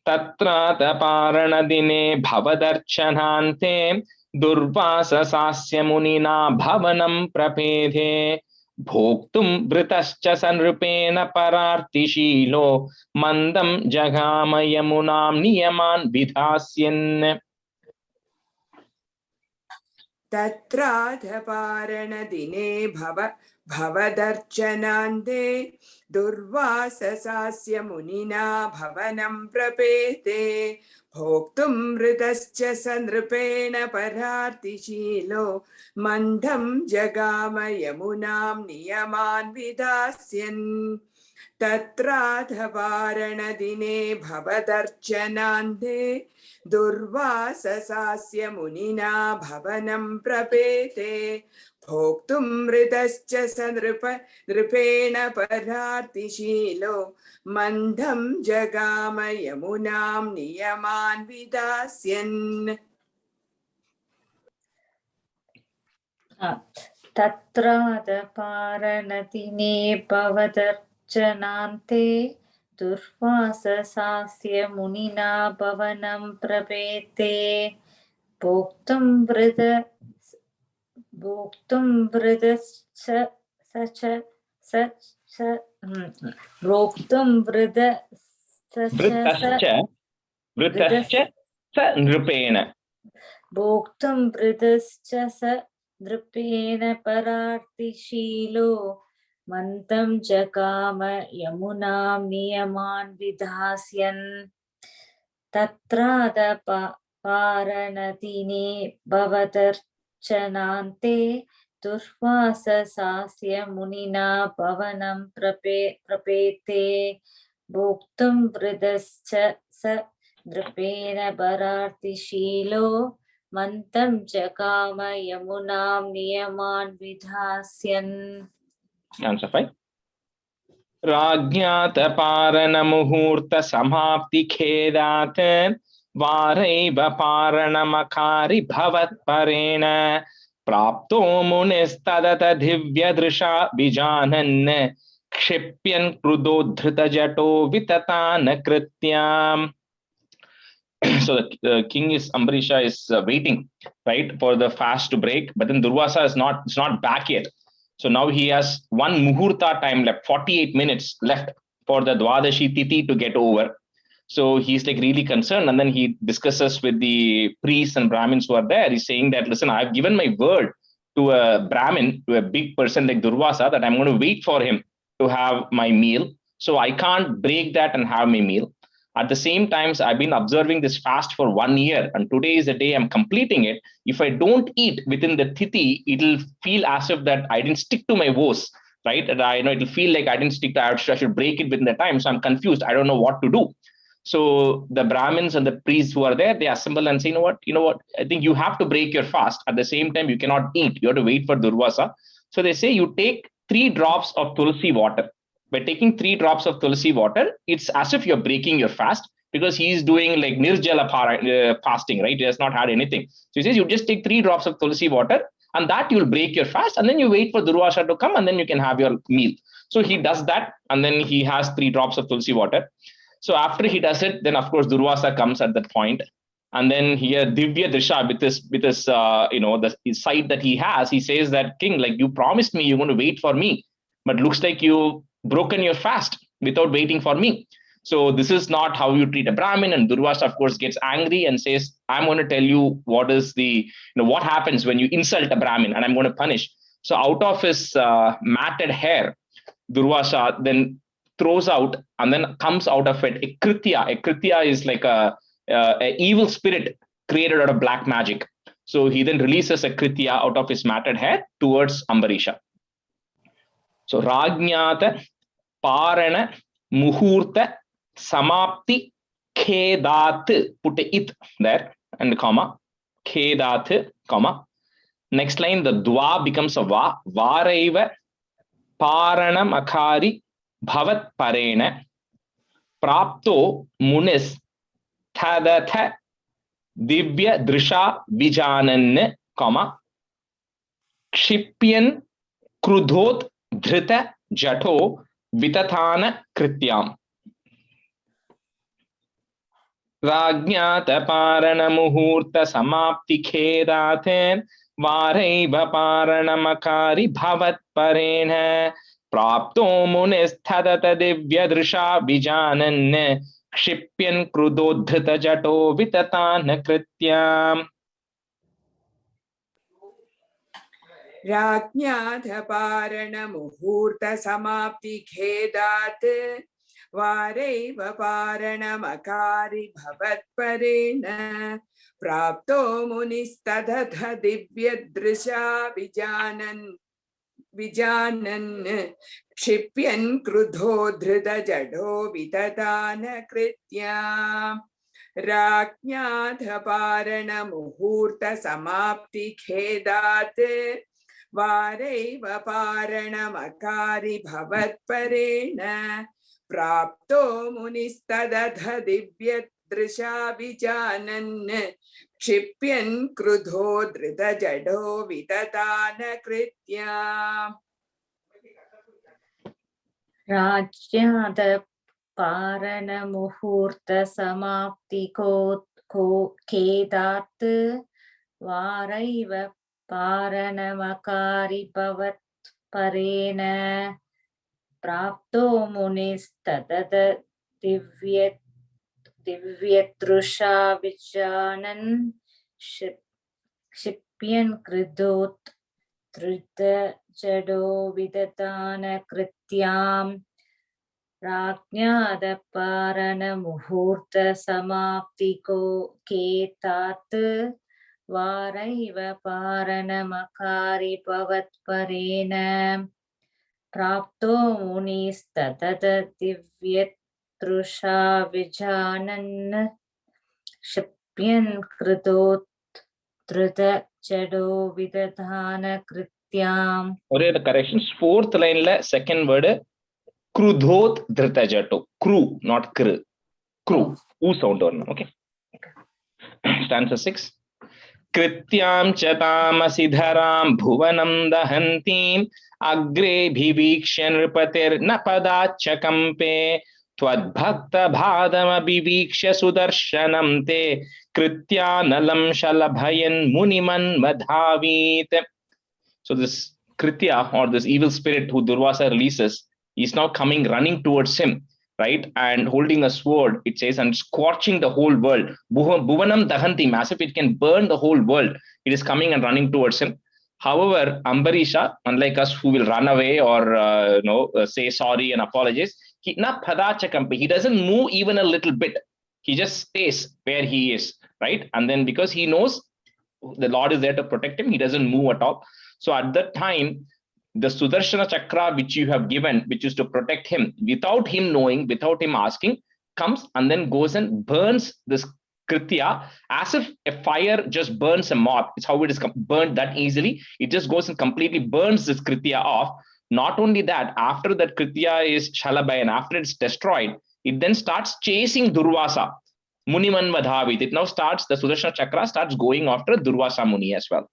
Tatrata paranadine bhavadarchanante durvasa sasya munina bhavanam prapedhe bhoktum vritascha sanrupena parartishilo mandam jagama yamunam niyaman vidhasyan. Tatraadhaparanadine bhavadarchanante durvasasasya munina bhavanam prapete bhoktum vritascha sanrupena parartishilo mandam jagama yamunam niyaman vidhasyan. Tatraadhaparanadine bhavadarchanante durvasasasya munina bhavanam prapete bhoktum vritascha sanrupena parartishilo mandam jagama yamunam niyaman vidhasyan. Tatraadaparanatine bhavadarchanante durvasasasya munina bhavanam prapete bhoktum vridascha Vritascha sa nripena. Bhoktum vridascha sa nripena parartishilo mantam jagama yamunam niyaman vidhasyan. Tatrada paranadine bhavadarchanante durvasa sasya munina bhavanam prapete bhoktum vridascha sa nripena parartishilo mantam jagama yamunam niyaman vidhasyan. Answer 5. Rajñata parana muhurta samapti khedat varaiva parana makari bhavat parena prapto munistadata divya drisha vijanan kshipyan krudodhrita jato vitatana krityam. So the king is Ambarisha is waiting, right, for the fast to break, but then Durvasa is not back yet. So now he has one muhurta time left, 48 minutes left for the Dwadashi Tithi to get over. So he's like really concerned, and then he discusses with the priests and Brahmins who are there. He's saying that, listen, I've given my word to a Brahmin, to a big person like Durvasa, that I'm going to wait for him to have my meal. So I can't break that and have my meal. At the same time, I've been observing this fast for 1 year, and today is the day I'm completing it. If I don't eat within the Tithi, it'll feel as if that I didn't stick to my vows. right? And I know it'll feel like I didn't stick to, I should break it within the time. So I'm confused. I don't know what to do. So the Brahmins and the priests who are there, they assemble and say, you know what, I think you have to break your fast. At the same time, you cannot eat. You have to wait for Durvasa. So they say you take 3 drops of tulsi water. By taking 3 drops of tulsi water, it's as if you're breaking your fast, because he's doing like nirjala fasting, right? He has not had anything. So he says you just take 3 drops of tulsi water, and that you'll break your fast, and then you wait for Durvasa to come, and then you can have your meal. So he does that, and then he has 3 drops of tulsi water. So after he does it, then of course Durvasa comes at that point, and then here Divya Drisha with this the sight that he has, he says that, King, like you promised me you're going to wait for me, but looks like you broken your fast without waiting for me. So this is not how you treat a Brahmin. And Durvasa, of course, gets angry and says, I'm going to tell you what is what happens when you insult a Brahmin, and I'm going to punish. So out of his matted hair, Durvasa then throws out, and then comes out of it a kritya. A kritya is like a evil spirit created out of black magic. So he then releases a kritya out of his matted hair towards Ambarisha. So Rajñāta Parana Muhurta Samapti Khedat, put a it there and comma, Khedat, comma. Next line, the dwa becomes a va, Varaiva Paranam Akari Bhavat Parena Prapto Munis Thadatha Divya Drisha Vijanan, comma, Kshipyan Krudhot Dhrita Jato Vitathana Krityam. Rajñāta Parana Muhurta Samapti Khedathen Varaiva Paranamakari Bhavat Parena Prapto Munis Thadata Divya Drisha Vijanan Kshipyan Krudodhrita Jato Vitatana Krityam. Rajñāthaparana muhurta samapti khedat varaiva paranamakari bhavat parena prapto munistadhatha divyadrisha vijanan kshipyan krudho dhrita jado vitatana krityam. Rajñāthaparana muhurta samapti khedat Varaiva Paranamakari Bhavat Parena Prapto Munistadadha Divya Drisha Vijanan Kshipyan Krudho Dhrita Jado Vitatana Kritya. Rajyada Parana Muhurta Samapti Kedat Varaiva Paranamakari Bhavat Parena Prapto Munis Tadada Divyatrusha Vijanan Kshipyan Kridot Trita Jado Vidatana Krityam. Rajñāda Parana Muhurta Samapti Ketat Varaiva Paranamakari Bhavat Parena Prapto Munis Tadada Divyatrusha Vijanan Kshipyan Kridot Trita Jado Vidatana Krityam. Or the corrections, 4th line la second word Krudhot Dhrita Jato. Kru, not kr. Kru. U sound on. Okay. Stanza 6. Krityam chatamasi dharam bhuvanam dahantim agre bhivikshya nripatir napada chakampe twadbhakta bhadam abhivikshya sudarshanam te krityanalam shalabhayan muniman madhavit. So this Kritya, or this evil spirit who Durvasa releases, is now coming running towards him, right? And holding a sword, it says, and scorching the whole world. Bhuvanam dahantim, as if it can burn the whole world. It is coming and running towards him. However, Ambarisha, unlike us who will run away or say sorry and apologize, he doesn't move even a little bit. He just stays where he is, right? And then because he knows the Lord is there to protect him, he doesn't move at all. So at that time, the Sudarshana Chakra which you have given, which is to protect him, without him knowing, without him asking, comes and then goes and burns this Kritya as if a fire just burns a moth. It's how it is burned that easily. It just goes and completely burns this Kritya off. Not only that, after that Kritya is Shalabhayan, after it's destroyed, it then starts chasing Durvasa. Muniman Vadhavit. It now starts, the Sudarshana Chakra starts going after Durvasa Muni as well.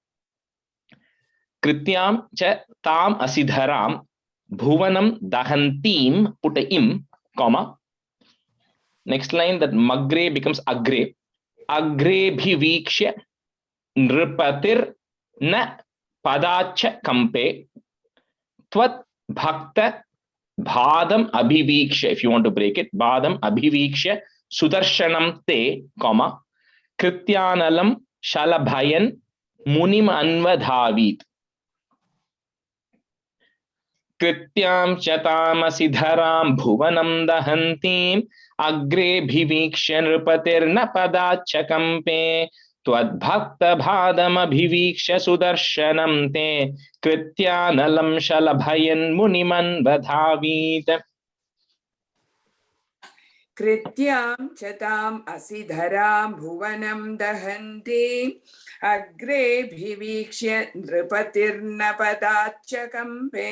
Krityam cha tam asidharam bhuvanam dahantim putaim, comma. Next line, that magre becomes agre. Agre bhivikshya nripatir na padacha kampe tvat bhakta bhadam abhivikshya. If you want to break it, bhadam abhivikshya sudarshanam te, comma, krityanalam shalabhayan munim anvadhavit. Krityam chatamasi dharam bhuvanam dahantim agre bhivikshya nripatir napadacha kampe tvad bhakta bhadam abhivikshya sudarshanam te krityanalam shalabhayan muniman vadhavit. Krityam chatam asidharam bhuvanam dahanti agre bhivikshya nripatirna padacha kampe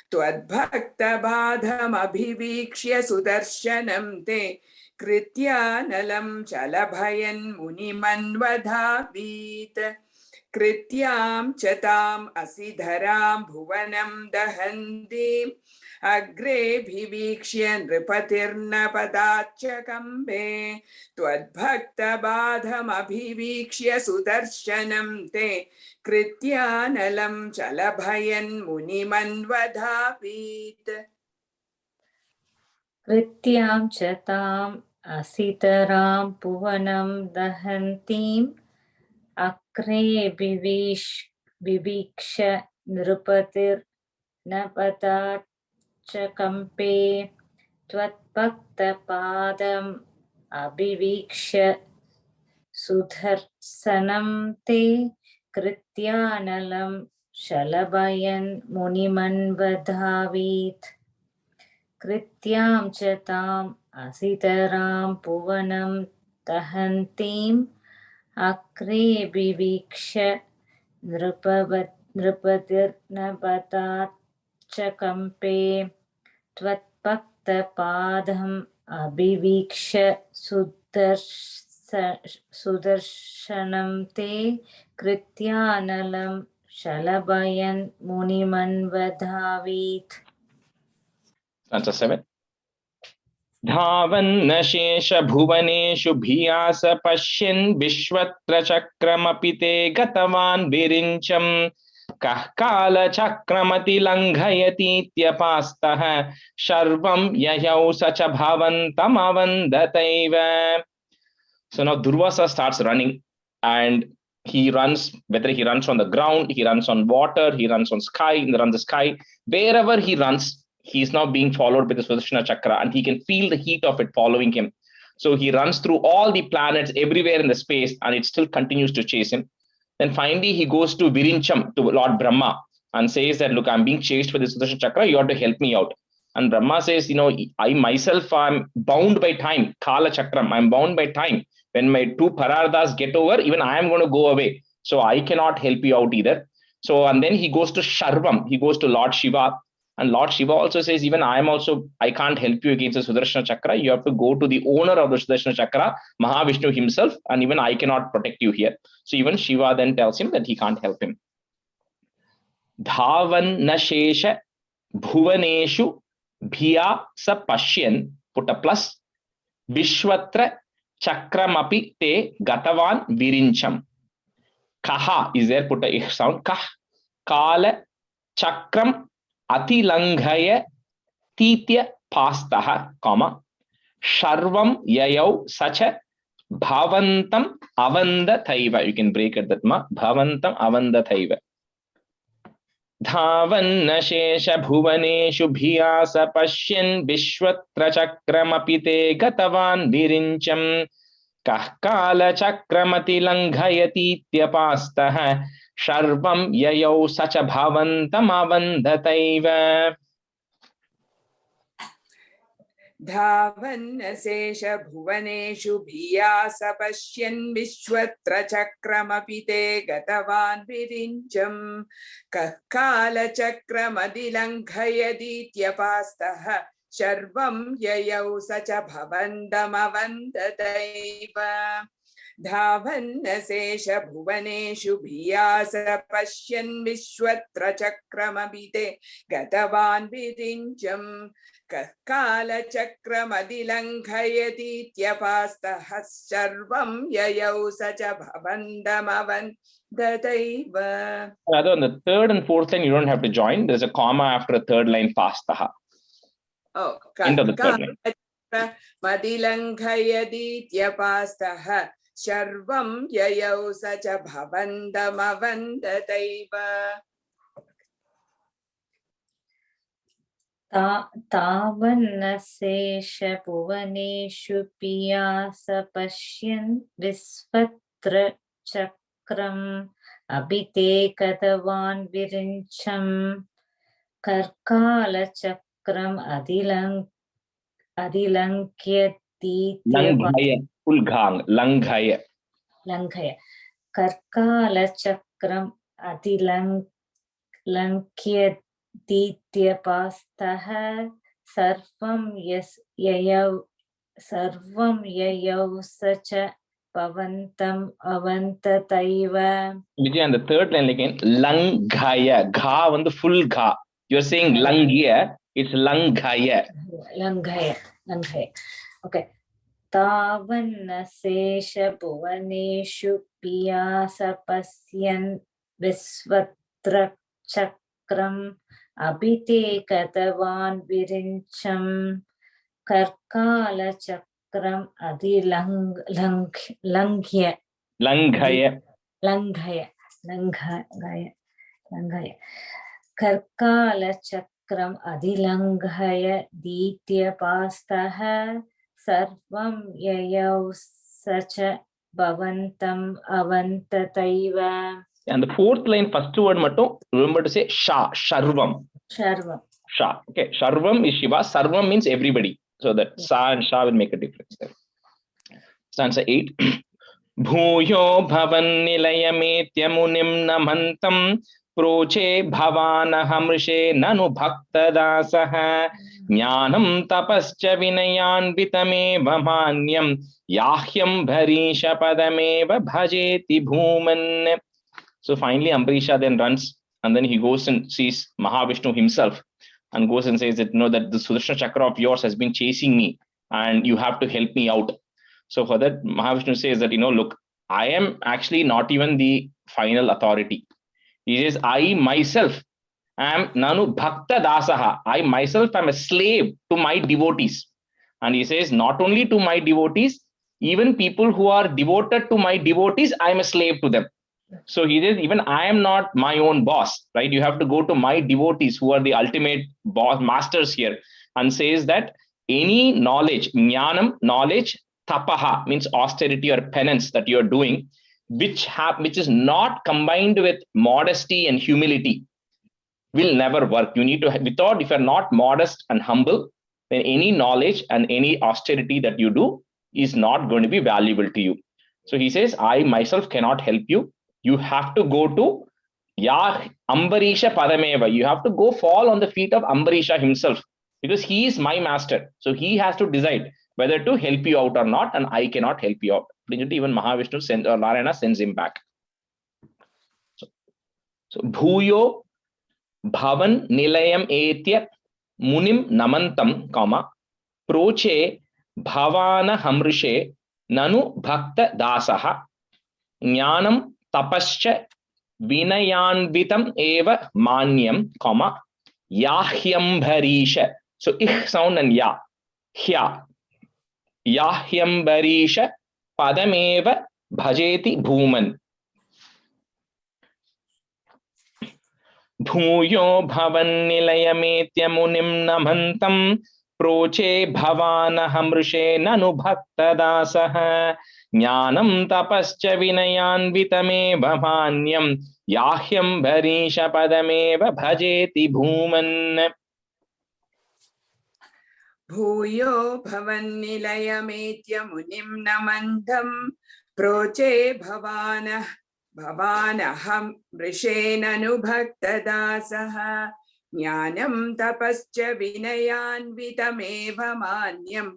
twadbhakta badham abhivikshya sudarshanam te krityanalam chalabhayan muniman vadhavit. Krityam chatam asidharam bhuvanam dahanti agre bhivikshya nripatirna padacha kambe twadbhakta badham abhivikshya sudarshanam te krityanalam chalabhayan muniman vadhavit. Krityam chatam asitaram puvanam dahantim akre viviksha nrupatir napatat chakampe tvatbhakta padam abhivikshya sudharsanam te krityanalam shalabhayan muniman vadhavit. Krityam chatam asitaram puvanam dahantim akre viviksha nrupatir napatat chakampe tvatbhakta padam abhivikshya sudarshanam te krityanalam shalabhayan muniman vadhavit. Stanza 7. Dhavan shesha bhuvaneshu bhiyasa pashyin vishwatra chakramapite gatavan virincham kahkala chakramati langhayati tyapastah sharvam yayau sacha bhavantam avandataiva. So now Durvasa starts running, and he runs, whether he runs on the ground, he runs on water, he runs on sky, he runs the sky, wherever he runs, he is now being followed by the Sudarshana Chakra, and he can feel the heat of it following him. So he runs through all the planets everywhere in the space, and it still continues to chase him. Then finally he goes to Virincham, to Lord Brahma, and says that, look, I'm being chased by the Sudarshana Chakra, you have to help me out. And Brahma says, I myself am bound by time, Kala Chakram, I'm bound by time. When my two Parardas get over, even I am going to go away. So I cannot help you out either. So, and then he goes to Sharvam, he goes to Lord Shiva. And Lord Shiva also says, even I can't help you against the Sudarshana Chakra. You have to go to the owner of the Sudarshana Chakra, Mahavishnu himself, and even I cannot protect you here. So even Shiva then tells him that he can't help him. Dhavan nashesha bhuvaneshu bhiya sa pashyan, put a plus, Vishwatra Chakramapi te gatavan virincham. Kaha is there, put a sound. Kah kala chakram atilanghaya titya pastaha, comma, sharvam yayau sacha bhavantam avandathaiva. You can break it that ma, bhavantam avandathaiva. Dhavan nashesha bhuvaneshu bhiyasa pashyan vishwatra chakramapite gatavan virincham kahkala chakramati langhayati tyapastah Sharvam yayau sacha bhavantam avandhataiva. धावन्नशेष भुवनेषु भियास पश्यन् विश्वत्र चक्रमपि ते गतवान् विरिञ्चम् कः कालचक्रमधिलङ्घयतीत्यपास्तः शर्वं ययौ स च भवन्तमवन्दतैव धावन्नशेष भुवनेषु भियास पश्यन् विश्वत्र चक्रमपि ते गतवान् विरिञ्चम् कालचक्रमधिलङ्घयतीत्यपास्तः शर्वं ययौ स च भवन्तमवन्दतैव. Rather, on the third and fourth line, you don't have to join. There's a comma after the third line, pastaha. Oh, End of the third line. मदिलङ्घयतीत्यपास्तः शर्वं ययौ स च भवन्तमवन्दतैव. तावन्नशेष भुवनेषु पियास पश्यन् विश्वत्र चक्रम् अभिते गतवान् विरिञ्चम् कर्कालचक्रम् लङ्घय कर्कालचक्रम् अधिलङ्घ्यतीत्यपास्तः सर्वं ययौ स च भवन्तम् अवन्ततैव. Vijay, on the third line again, langhaya. Gha on the full gha. You're saying langya, it's langhaya. Langhaya. Okay. तावन्नशेष भुवनेषु पियास पश्यन् विश्वत्र चक्रम् अभिते गतवान् विरिञ्चम् कर्कालचक्रम् अधिलङ्घय कर्कालचक्रम् अधिलङ्घय दीत्यपास्तः सर्वं ययौ स च भवन्तम् अवन्ततैव. And the fourth line, first word mattum, remember to say sha, sharvam. Sha. Okay, sharvam is Shiva, sarvam means everybody. So that sa and sha will make a difference there. Stanza 8. Bhuyo bhavan nilayametya munim namantam proche bhavanaham nanu bhakta dasaha jnanam tapascha vinayan vitameva manyam yahyam bharisha padameva bhajeti bhuman. So finally Ambarisha then runs and then he goes and sees Mahavishnu himself and goes and says that, that the Sudarshana Chakra of yours has been chasing me and you have to help me out. So for that, Mahavishnu says that, look, I am actually not even the final authority. He says, I myself am Nanu Bhakta Dasaha. I myself am a slave to my devotees. And he says, not only to my devotees, even people who are devoted to my devotees, I am a slave to them. So he says, even I am not my own boss, right? You have to go to my devotees who are the ultimate boss, masters here, and says that any knowledge, jnanam, knowledge, tapaha means austerity or penance that you are doing, which is not combined with modesty and humility, will never work. You need to, if you're not modest and humble, then any knowledge and any austerity that you do is not going to be valuable to you. So he says, I myself cannot help you. You have to go to Ambarisha Padameva. You have to go fall on the feet of Ambarisha himself because he is my master. So he has to decide whether to help you out or not, and I cannot help you out. Even Mahavishnu sends, or Narayana sends him back. So Bhuyo Bhavan Nilayam Etya Munim Namantam, Proche Bhavana Hamrishe Nanu Bhakta Dasaha Jnanam Tapascha Vinayanvitam Eva Manyam, Yahyam Bharisha. So ich sound and ya. Hya. Yahyam Bharisha Padameva Bhajeti Bhuman. Bhuyo Bhavan Nilayametya Munim Namantam Proche Bhavana Hamrishe Nanu Bhakta Dasaha Jnanam Tapascha Vinayan Vitameva Manyam yahyam bharisha padameva bhajeti bhuman. भूयो भवन्निलयमेत्य मुनिं नमन्तं प्रोचे भवानहं वृषेणनुभक्तदासः ज्ञानं तपश्च विनयान्वितमेव मान्यं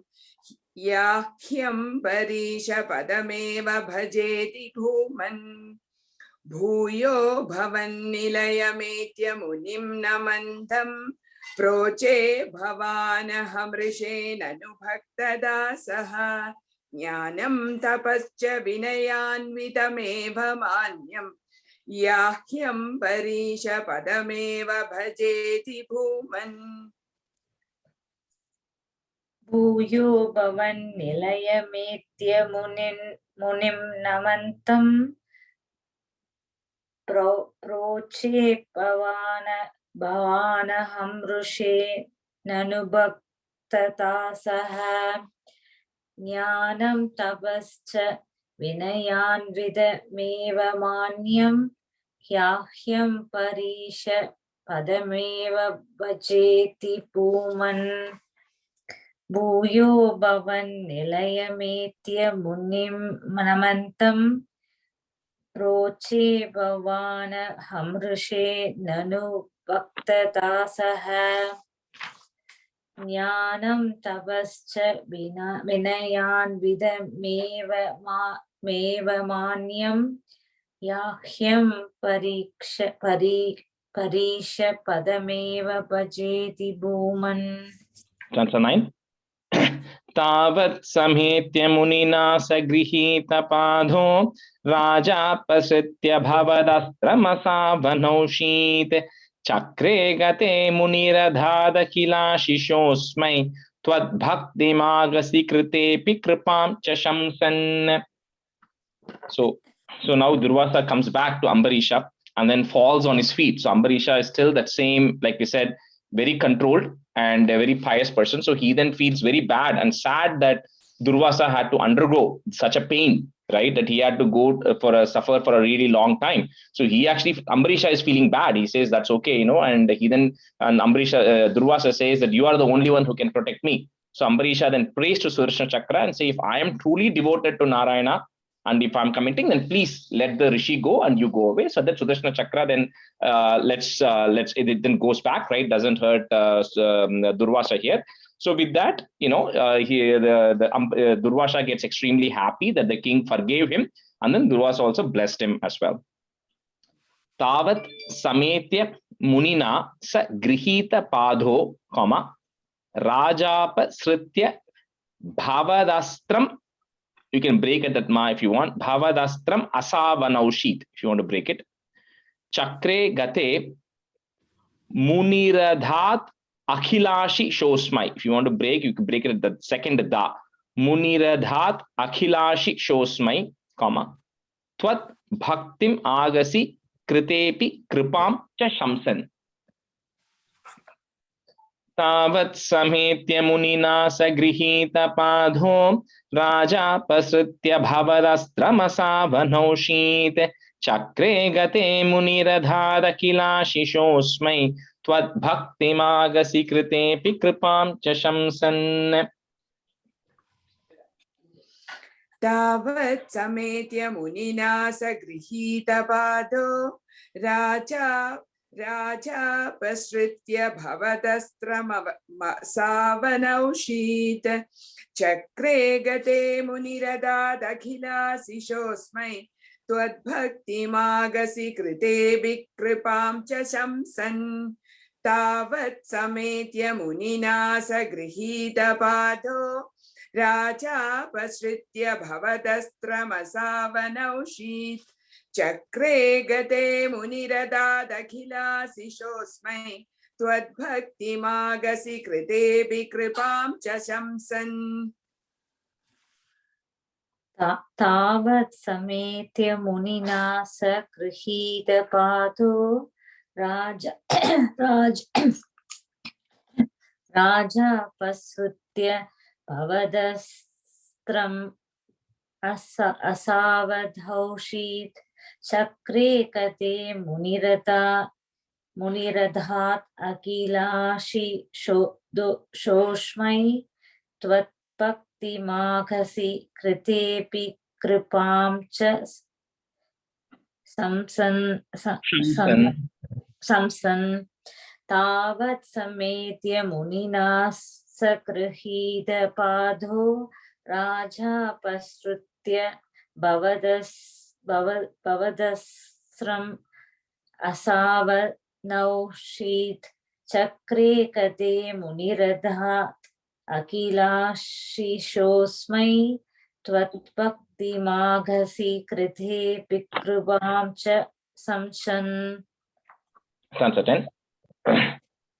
याह्यं परीशपदमेव भजेति भूमन् भूयो भवन्निलयमेत्य मुनिं नमन्तं प्रोचे भवानहमृषेणनुभक्तदासः ज्ञानं तपश्च विनयान्वितमेव मान्यं याह्यं परीशपदमेव भजेति भूमन् भूयो भवन्निलयमेत्य मुनिं नमन्तं प्रोचे भवानहं ऋषेणनुभक्तदासः ज्ञानं तपश्च विनयान्वितमेव मान्यं ह्याह्यं परीशपदमेव भजेति भूमन् भूयो भवन्निलयमेत्य मुनिं नमन्तं प्रोचे भवानहं ऋषेणनुभक्तदासः ज्ञानं तपश्च विनयान्वितमेव मान्यं याह्यं परीशपदमेव भजेति भूमन्. Stanza 9. तावत् समेत्य मुनिना स गृहीतपादो राजापसृत्य भवदस्त्रमसावनौषीत् चक्रे गते मुनिरधादखिलाशिशोऽस्मै त्वद्भक्तिमागसि कृतेऽपि कृपां च शंसन्. So now Durvasa comes back to Ambarisha and then falls on his feet. So Ambarisha is still that same, like we said, very controlled and a very pious person. So he then feels very bad and sad that Durvasa had to undergo such a pain, right? That he had to go suffer for a really long time. So he actually, Ambarisha is feeling bad. He says that's okay, and he then, and Ambarisha, Durvasa says that you are the only one who can protect me. So Ambarisha then prays to Sudarshana Chakra and say, if I am truly devoted to Narayana, and if I'm committing, then please let the rishi go and you go away. So that Sudarshana Chakra then it then goes back, right? Doesn't hurt Durvasa here. So with that, Durvasa gets extremely happy that the king forgave him, and then Durvasa also blessed him as well. Tavat sametya munina sa grihita padho, rajapa sritya bhavadastram. You can break it at ma if you want. Bhavadastram asavanaushit, if you want to break it. Chakre gate muniradhat akhilashi shosmai. If you want to break, you can break it at the second da. Muniradhat akhilashi shosmai, Twat bhaktim agasi kritepi kripam cha shamsan. Tavat sametya munina sagrihita padho rajapasritya bhavadastramasavanaushit chakre gate muniradhadakilashishosmai tvat bhaktimagasi kritepi kripam cha shamsan. तावत् समेत्य मुनिना सगृहीतपादो राजापसृत्य भवदस्त्रमसावनौषीत् चक्रे गते मुनिरदादखिलाशिशोऽस्मै त्वद्भक्तिमागसि कृते विकृपां च शंसन् तावत् समेत्य मुनिना सगृहीतपादो राजापसृत्य भवदस्त्रमसावनौषीत् चक्रे गते मुनिरदादखिलाशिशोऽस्मै त्वद्भक्तिमागसि कृते विकृपां च शंसन् तावत् समेत्य मुनिना सगृहीतपादो राजापसृत्य भवदस्त्रम् असावधौषीत् Chakre kate Muniradhat Akilashi Shoshmai Tvatpakti Maghasi Kritepi Kripam Cha Samsan Tavat Sametya Munina Sakrihita Padho Raja Pasrutya Bavadasram Asava Naushit Chakre Kate Muniradhat Akilashi Shosmai Tvatbhakti Maghasi Krithe Pikrubam Cha Samshan. Stanza 10.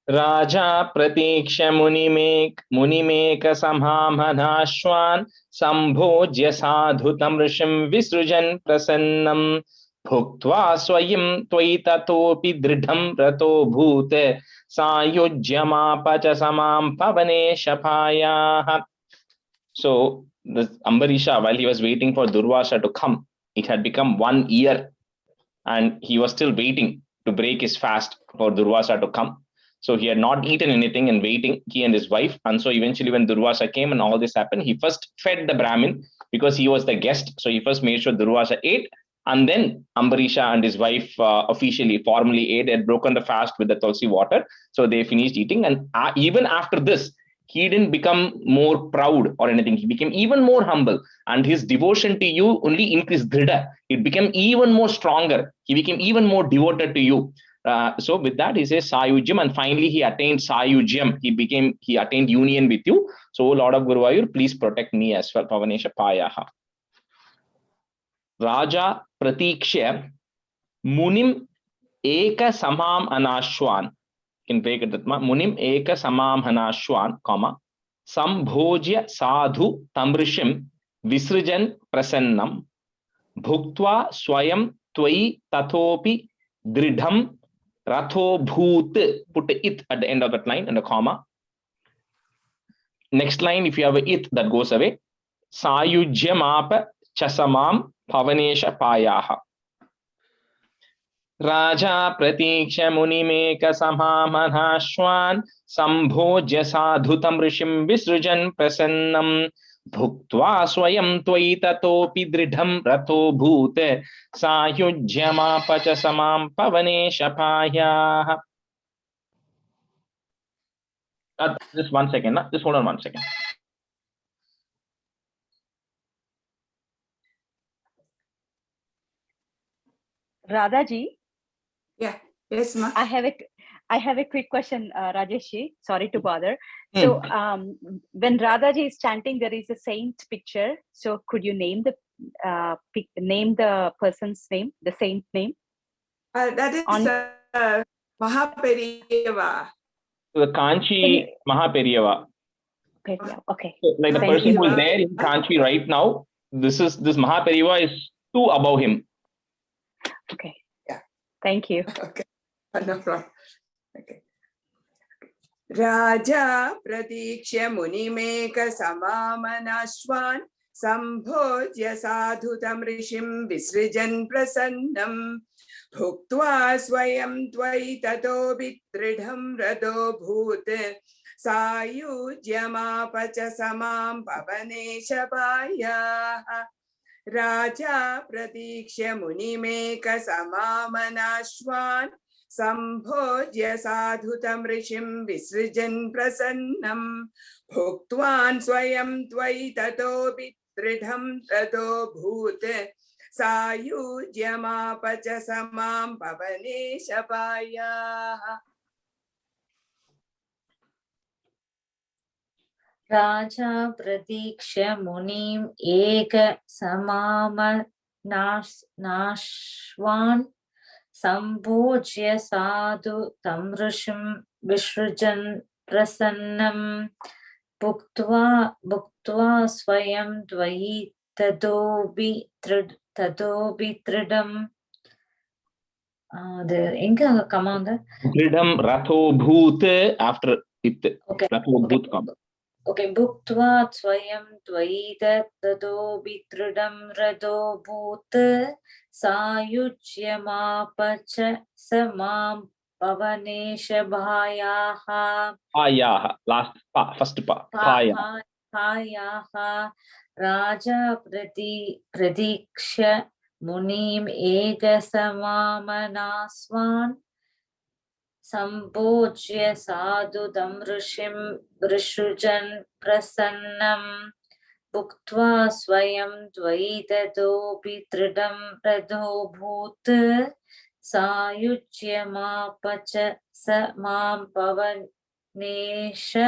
Raja Pratiksha Munimeka Samhamanashwan Sambhojya Sadhutam Rishim Visrujan Prasannam Bhuktva Swayam Tvaitatopi Dridham Rato Bhute Sayujyamapacha Samam Pavane Shapaya. So the Ambarisha, while he was waiting for Durvasa to come, it had become 1 year and he was still waiting to break his fast for Durvasa to come. So he had not eaten anything and waiting, he and his wife. And so eventually when Durvasa came and all this happened, he first fed the Brahmin because he was the guest. So he first made sure Durvasa ate, and then Ambarisha and his wife formally ate, had broken the fast with the tulsi water. So they finished eating. And even after this, he didn't become more proud or anything. He became even more humble, and his devotion to you only increased. Dhrida. It became even more stronger. He became even more devoted to you. So with that, he says Sayujyam, and finally he attained Sayujyam. He attained union with you. So, Lord of Guruvayur, please protect me as well. Pavanesha Payaha. Raja Pratiksha Munim Eka Samam Anashwan. You can break it that Munim Eka Samam Anashwan, comma Sambhojya Sadhu Tamrishim Visrijan Prasannam Bhuktva Swayam Tvai Tatopi Dridham Ratho Bhut. Put it at the end of that line and a comma. Next line, if you have a it, that goes away. Sayujyamapa Chasamam Pavanesha Payaha. Raja Pratiksha Munimeka Samhamanashwan Sambhojya Sadhutam Rishim Visrujan Prasannam Bhuktva Swayam Tvaitatopi Dridham Rato Bhute Sayujyamapacha Samam Pavanesha Payaha. Just 1 second, just hold on 1 second. Radhaji, Yeah. Yes, ma. I have a quick question, Rajeshi. Sorry to bother. So when Radhaji is chanting, there is a saint picture. So could you name the person's name, the saint name? That is Mahaperiyava. The Kanchi Mahaperiyava. Okay. So, like the person who is there in Kanchi right now, this Mahaperiyava is 2 above him. Okay. Yeah. Thank you. Okay. No problem. Okay. Raja Pratiksha Munimeka Samamanashwan Sambhojya Sadhutam Rishim Visrijan Prasannam Bhuktva Swayam Tvaitato Vitridham Rado Bhute Sayujyamapacha Samam Pavanesha Payaha. Raja Pratiksha Munimeka Samamanashwan Sambhojya Sadhutam Rishim Visrijan Prasannam Bhuktvan Swayam Tvaitato Vitridham Rado Bhute Sayujyamapacha Samam Pavanesha Payaha. Raja Pratiksha Munim Eka Samama Nashwan Sambhojya Sadhu Tamrishim Vishrujan Prasannam Bhuktva Swayam Dvai Tadobi Tridam. Enga command? Dridham Ratho Bhut after it. Okay. Ratho Bhut. Okay, bhuktva svayam tvaida tado bitridam rado bhut sayujyamapacha samam pavanesha bhayaha Payaha. Last pa, first pa. Paya. bhayaha raja pradiksha munim ega samamanaswan Sambojya sadudam rishim rishujan prasannam Bhuktva swayam dvaidatopi tridam radho bhut Sayujyamapacha sa mam pavanesha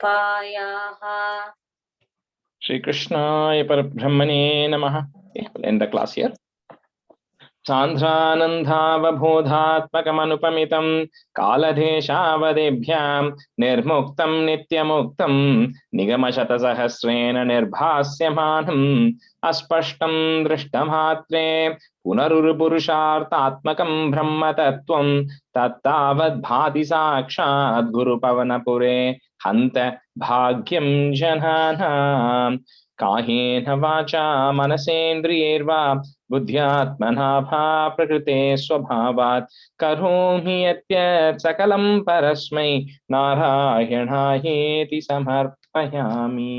payaha. Shri Krishnaya Parabrahmane Namaha. Okay, we'll end the class here. सान्द्रानन्दावबोधात्मकमनुपमितं कालदेशावदेभ्यां निर्मुक्तं नित्यमुक्तं निगमशतसहस्रेण निर्भास्यमानम् अस्पष्टं दृष्टमात्रे पुनरुरुपुरुषार्थात्मकं ब्रह्मतत्त्वं तत्तावद्भाति साक्षात् गुरुपवनपुरे हन्त भाग्यं जनानाम् कायेन वाचा मनसेन्द्रियैर्वा बुद्ध्यात्मना भा प्रकृते स्वभावात् करोमि यत् सकलं परस्मै नारायणायेति समर्पयामि।